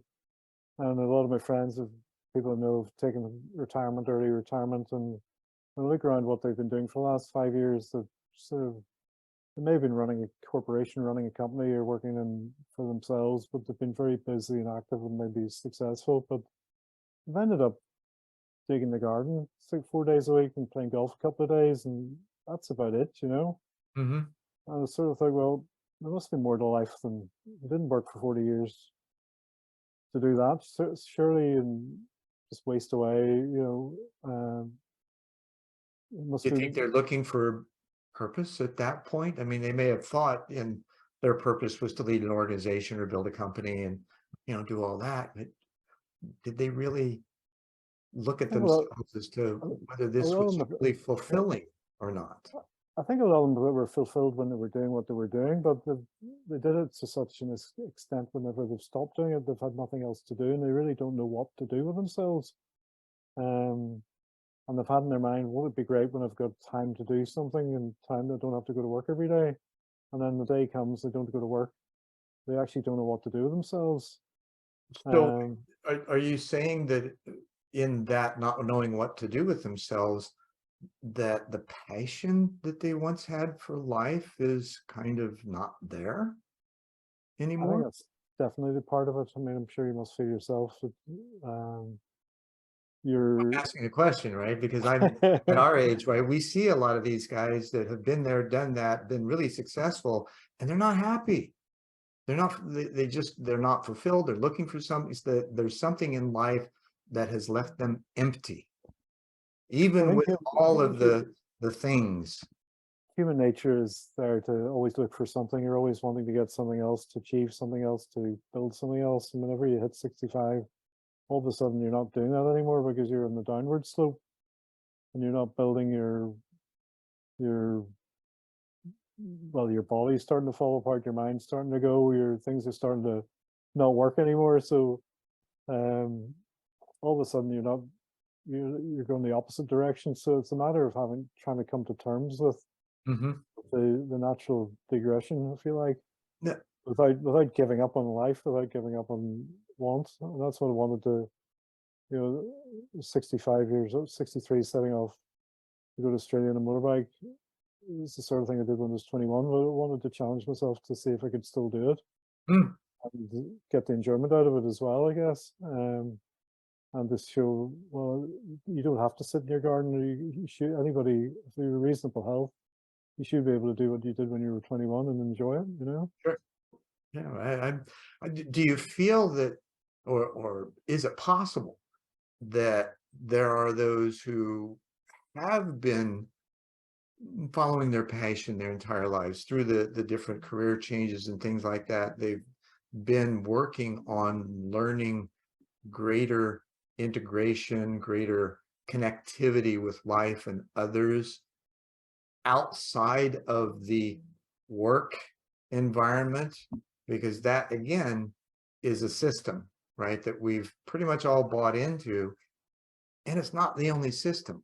and a lot of my friends have people I know have taken retirement, early retirement, and when I look around what they've been doing for the last 5 years, they've sort of they may have been running a corporation, running a company, or working in for themselves, but they've been very busy and active and maybe successful. But they've ended up digging the garden, it's like 4 days a week, and playing golf a couple of days, and that's about it, you know. Hmm. And I sort of thought, well, there must be more to life than it didn't work for 40 years to do that. So surely, and just waste away, it Do must you be. think they're looking for purpose at that point? I mean, they may have thought in their purpose was to lead an organization or build a company and, do all that, but did they really look I at think a lot, themselves as to whether a this lot was of them, really fulfilling or not? I think a lot of them were fulfilled when they were doing what they were doing, but they did it to such an extent whenever they've stopped doing it, they've had nothing else to do, and they really don't know what to do with themselves. Um, and they've had in their mind, well, it'd be great when I've got time to do something and time that I don't have to go to work every day. And then the day comes, they don't go to work. They actually don't know what to do with themselves. So Um, are you saying that in that not knowing what to do with themselves, that the passion that they once had for life is kind of not there I think anymore? that's definitely the part of it. I mean, I'm sure you must feel yourself that you're. Asking a question, right? Because I'm at our age, right? We see a lot of these guys that have been there, done that, been really successful, and they're not happy. They're not, they're not fulfilled. They're looking for something. It's that there's something in life that has left them empty, I even think with all of the things. human nature is there to always look for something. You're always wanting to get something else, to achieve something else, to build something else. And whenever you hit 65, all of a sudden you're not doing that anymore because you're on the downward slope and you're not building your well, your body's starting to fall apart, your mind's starting to go, your things are starting to not work anymore. So um all of a sudden you're going the opposite direction. So it's a matter of trying to come to terms with Hmm. the natural digression, I feel like, Yeah. without giving up on life, without giving up on wants. And that's what I wanted to, 65 years old, 63, setting off to go to Australia on a motorbike. It's the sort of thing I did when I was 21, but I wanted to challenge myself to see if I could still do it Mm. and get the enjoyment out of it as well, I guess. And to show, well, you don't have to sit in your garden. You should, anybody, if you're reasonable health, you should be able to do what you did when you were 21 and enjoy it, you know? Sure. Yeah. Do you feel that, or is it possible that there are those who have been following their passion their entire lives through the different career changes and things like that. They've been working on learning greater integration, greater connectivity with life and others outside of the work environment, because that again is a system, right, that we've pretty much all bought into, and it's not the only system.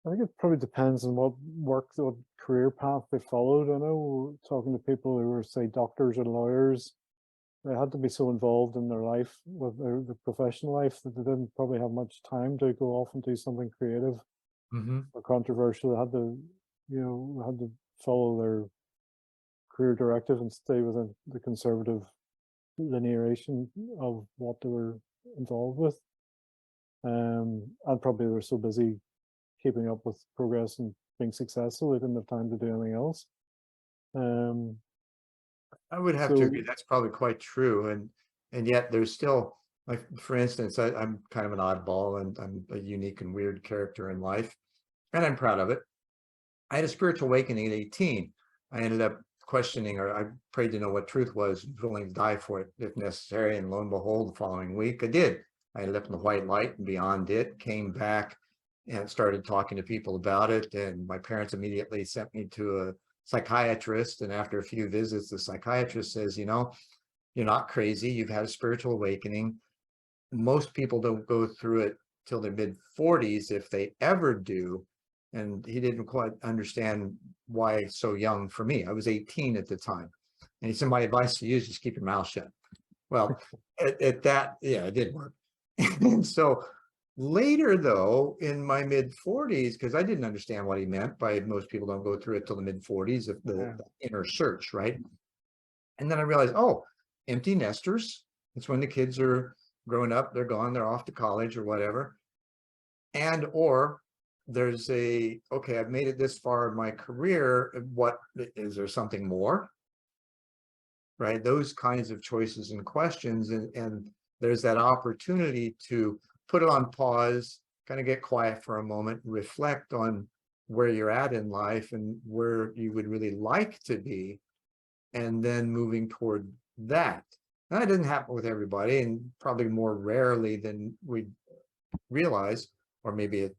I think it probably depends on what work, what career path they followed. I know talking to people who were, say, doctors or lawyers, they had to be so involved in their life, with their professional life, that they didn't probably have much time to go off and do something creative Mm-hmm. or controversial. They had to, had to follow their career directive and stay within the conservative lineation of what they were involved with. And probably they were so busy keeping up with progress and being successful, they didn't have time to do anything else. I would have to agree. That's probably quite true. And yet there's still, like, for instance, I'm kind of an oddball and I'm a unique and weird character in life, and I'm proud of it. I had a spiritual awakening at 18. I ended up questioning, or I prayed to know what truth was, willing to die for it if necessary. And lo and behold, the following week I did. I ended up in the white light and beyond it, came back and started talking to people about it. And my parents immediately sent me to a psychiatrist. And after a few visits, the psychiatrist says, you know, you're not crazy. You've had a spiritual awakening. Most people don't go through it till their mid 40s, if they ever do. And he didn't quite understand why so young for me. I was 18 at the time. And he said, my advice to you is just keep your mouth shut. Well, at that, yeah, it did work. And so later, though, in my mid 40s, because I didn't understand what he meant by most people don't go through it till the mid 40s of the inner search, right? And then I realized, oh, empty nesters. It's when the kids are growing up, they're gone, they're off to college or whatever. And or there's a, okay, I've made it this far in my career. What is there something more? Right? Those kinds of choices and questions. And there's that opportunity to put it on pause, kind of get quiet for a moment, reflect on where you're at in life and where you would really like to be, and then moving toward that. Now, that doesn't happen with everybody, and probably more rarely than we realize, or maybe it,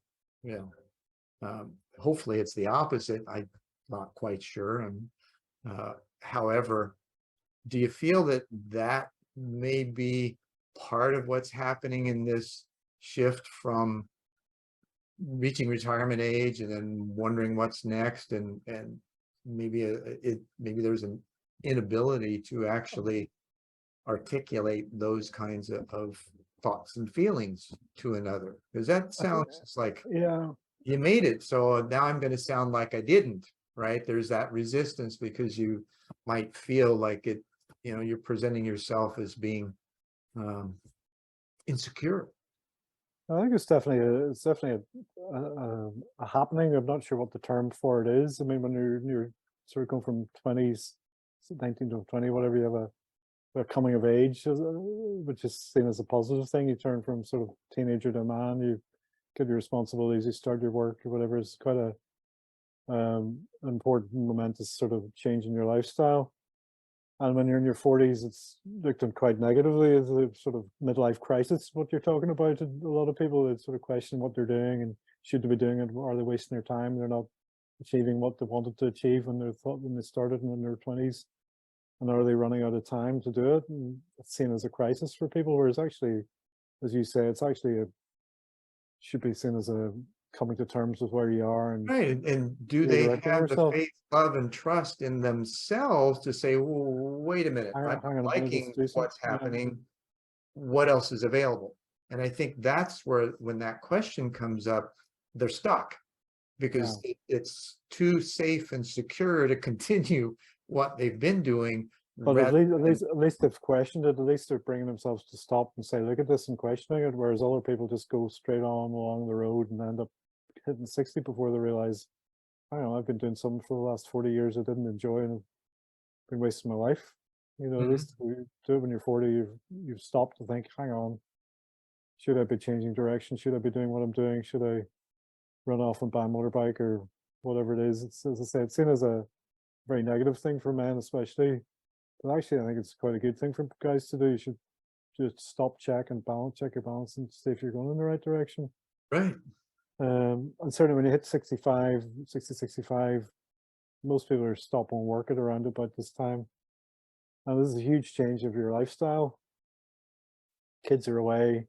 hopefully it's the opposite. I'm not quite sure. And however, do you feel that that may be part of what's happening in this shift from reaching retirement age and then wondering what's next, and maybe maybe there's an inability to actually articulate those kinds of thoughts and feelings to another? Because that sounds like, yeah, you made it, so now I'm going to sound like I didn't, right? There's that resistance because you might feel like it, you're presenting yourself as being insecure. I think it's definitely a happening. I'm not sure what the term for it is. I mean, when you're sort of going from 20s, 19 to 20, whatever, you have a coming of age, which is seen as a positive thing. You turn from sort of teenager to man, you get your responsibilities, you start your work or whatever. It's quite a important momentous sort of change in your lifestyle. And when you're in your 40s, it's looked at quite negatively as a sort of midlife crisis, what you're talking about. A lot of people that sort of question what they're doing and should they be doing it, are they wasting their time? They're not achieving what they wanted to achieve when they started in their 20s. And are they running out of time to do it? And it's seen as a crisis for people, whereas actually, as you say, it's actually should be seen as a coming to terms with where you are and Right. And do they redirecting have the yourself. faith, love, and trust in themselves to say, well, wait a minute, I'm Hang on a minute, let's liking do something. what's happening. What else is available? And I think that's where, when that question comes up, they're stuck because it's too safe and secure to continue what they've been doing. But at least they've questioned it. At least they're bringing themselves to stop and say, look at this, and questioning it. Whereas other people just go straight on along the road and end up hitting 60 before they realize, I don't know, I've been doing something for the last 40 years I didn't enjoy and I've been wasting my life. At least you do it when you're 40, you've stopped to think, hang on, should I be changing direction? Should I be doing what I'm doing? Should I run off and buy a motorbike or whatever it is? It's, as I say, it's seen as a very negative thing for men, especially. But actually, I think it's quite a good thing for guys to do. You should just stop, check, and balance, check your balance, and see if you're going in the right direction. Right. And certainly when you hit 65, 60, 65, most people are stopping work at around about this time. And this is a huge change of your lifestyle. Kids are away,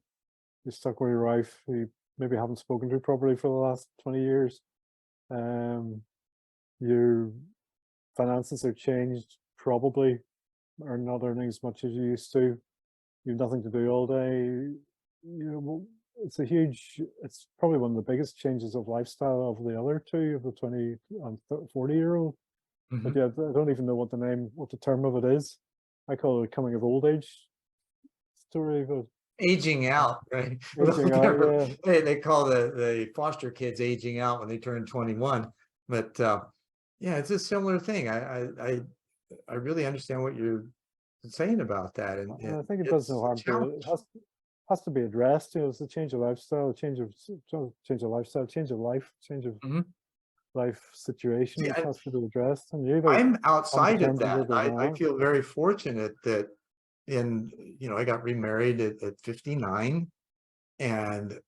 you're stuck with your wife, who you maybe haven't spoken to properly for the last 20 years. Your finances are changed, probably, or not earning as much as you used to. You've nothing to do all day. It's a huge, it's probably one of the biggest changes of lifestyle of the other two, of the 20 and 40-year-old. But yeah, I don't even know what the term of it is. I call it a coming of old age story, but Aging out, right? aging out, yeah. They call the foster kids aging out when they turn 21. But yeah, it's a similar thing. I really understand what you're saying about that, and I think it does no harm to it. Has to be addressed. It's a change of lifestyle, change of lifestyle, change of life, change of life situation. It has to be addressed. And I'm outside of that. I feel very fortunate that I got remarried at 59, and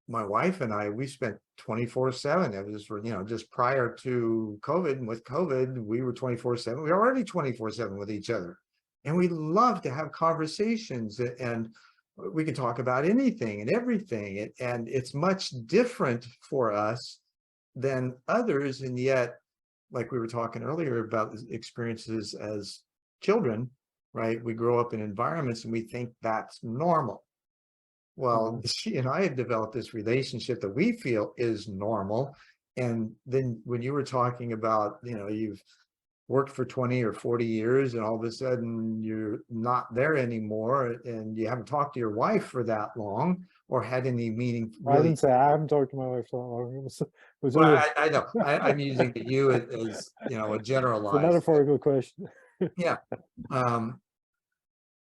my wife and I, we spent 24/7. It was, just prior to COVID, and with COVID, we were 24/7. We were already 24/7 with each other. And we love to have conversations, and we can talk about anything and everything. And it's much different for us than others. And yet, like we were talking earlier about experiences as children, right? We grow up in environments and we think that's normal. Well, she and I have developed this relationship that we feel is normal. And then when you were talking about, you've worked for 20 or 40 years and all of a sudden you're not there anymore, and you haven't talked to your wife for that long or had any meaning. I didn't say I haven't talked to my wife for that long. Well, I know. I'm using you as, a generalized. It's a metaphorical question. Yeah.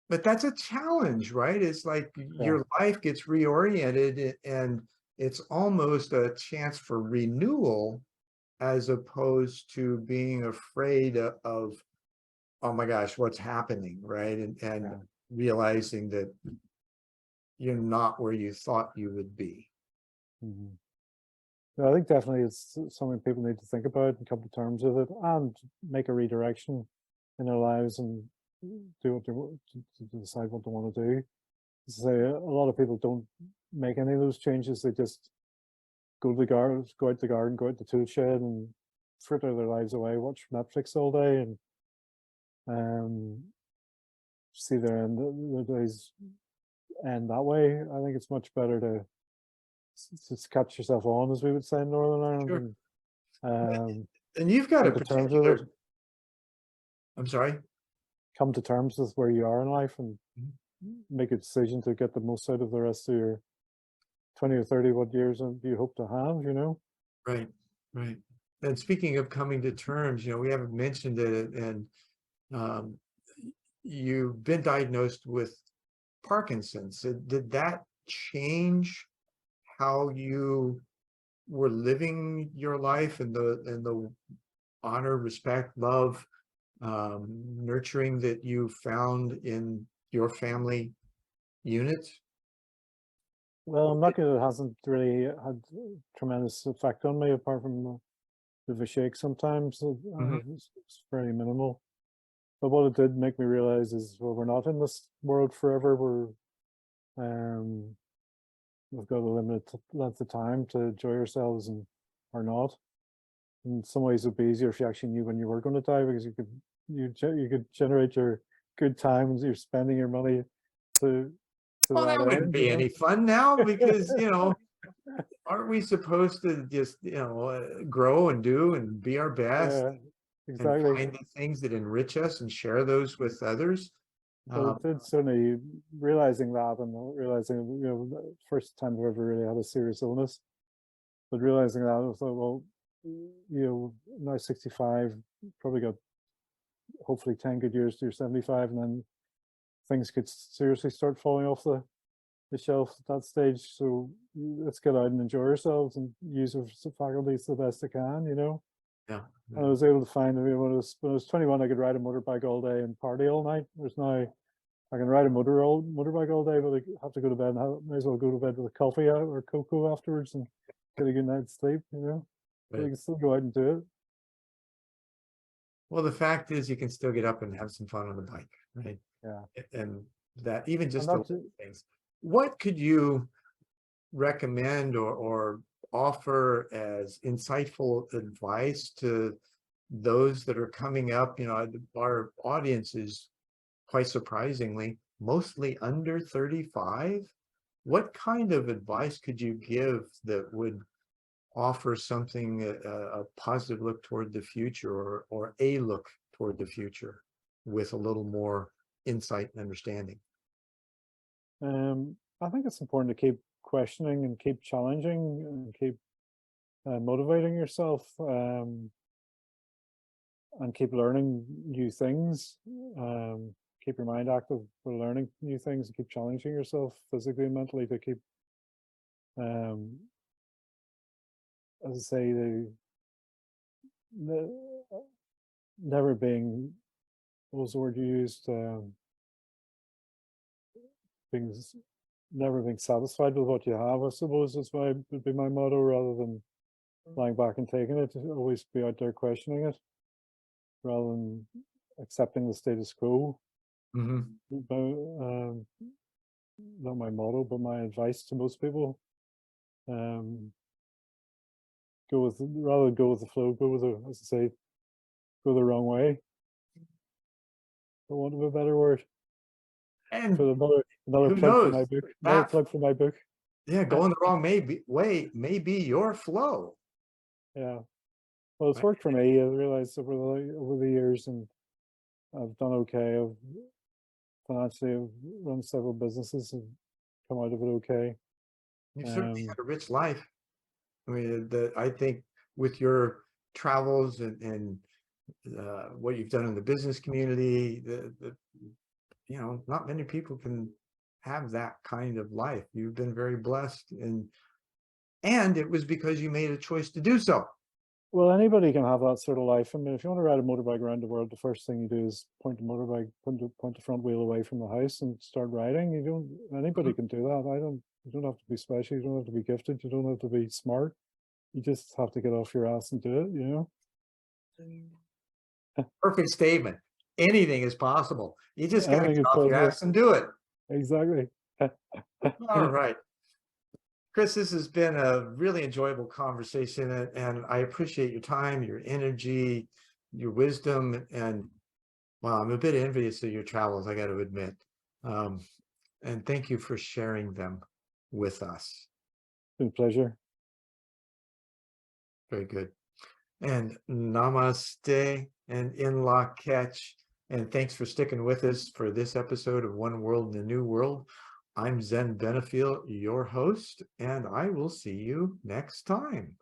But that's a challenge, right? It's like your life gets reoriented, and it's almost a chance for renewal, as opposed to being afraid of, oh my gosh, what's happening, right? And realizing that you're not where you thought you would be. I think definitely it's something people need to think about and come to terms with it, and make a redirection in their lives and do what they want to decide what they want to do. Say a lot of people don't make any of those changes. They just go to the garden, go out the garden, go out the tool shed, and fritter their lives away, watch Netflix all day, and see their days end that way. I think it's much better to just catch yourself on, as we would say in Northern Ireland. Sure. And you've got a particular. I'm sorry. Come to terms with where you are in life and make a decision to get the most out of the rest of your 20 or 30 what years do you hope to have, Right. And speaking of coming to terms, we haven't mentioned it, and you've been diagnosed with Parkinson's. Did that change how you were living your life, and the honor, respect, love, nurturing that you found in your family unit? Well, I'm lucky it hasn't really had a tremendous effect on me, apart from the shake sometimes. It's very minimal. But what it did make me realize is, well, we're not in this world forever. We've got a limited length of time to enjoy ourselves, and or not. In some ways, it'd be easier if you actually knew when you were going to die, because you could generate your good times. You're spending your money to. Well, that wouldn't be any fun now, because aren't we supposed to just grow and do and be our best? Exactly. And find the things that enrich us and share those with others. Well, it did certainly, realizing that, and realizing, the first time I've ever really had a serious illness, but realizing that, I thought, well, now 65, probably got hopefully 10 good years to your 75, and then things could seriously start falling off the the shelf at that stage. So let's get out and enjoy ourselves and use our faculties the best I can, you know. Yeah. And I was able to find, I mean, when I was 21, I could ride a motorbike all day and party all night. There's now, I can ride a motorbike all day, but I have to go to bed and may as well go to bed with a coffee out or cocoa afterwards and get a good night's sleep, you know. But you can still go out and do it. Well, the fact is you can still get up and have some fun on the bike, right? Yeah. And that even just And the not little things. What could you recommend or offer as insightful advice to those that are coming up? You know, our audience is quite surprisingly mostly under 35. What kind of advice could you give that would offer something, a positive look toward the future, or a look toward the future with a little more insight and understanding? I think it's important to keep questioning and keep challenging and keep motivating yourself, and keep learning new things. Keep your mind active for learning new things and keep challenging yourself physically and mentally to keep, as I say, never being, what was the word you used? Never being satisfied with what you have, I suppose, is why would be my motto, rather than lying back and taking it. Always be out there questioning it rather than accepting the status quo. Not my motto, but my advice to most people. Rather than go with the flow, go with the, as I say, go the wrong way. For want of a better word. And For another who plug for knows? my book. Another That, plug for my book. yeah, going the wrong way may be your flow. Yeah. Well, it's Right? worked for me. I realized over the years, and I've done okay. Financially, I've run several businesses and come out of it okay. You've certainly had a rich life. I mean, I think with your travels and what you've done in the business community, you know, not many people can have that kind of life. You've been very blessed, and it was because you made a choice to do so. Well, anybody can have that sort of life. I mean, if you want to ride a motorbike around the world, the first thing you do is point the front wheel away from the house and start riding. Anybody can do that. You don't have to be special. You don't have to be gifted. You don't have to be smart. You just have to get off your ass and do it, you know? Perfect statement. Anything is possible. You just got to Anything get is off your possible. ass and do it. Exactly. All right. Chris, this has been a really enjoyable conversation, and I appreciate your time, your energy, your wisdom, and well, I'm a bit envious of your travels, I got to admit. And thank you for sharing them with us. Been a pleasure. Very good. And namaste and in la catch. And thanks for sticking with us for this episode of One World in a New World. I'm Zen Benefiel, your host, and I will see you next time.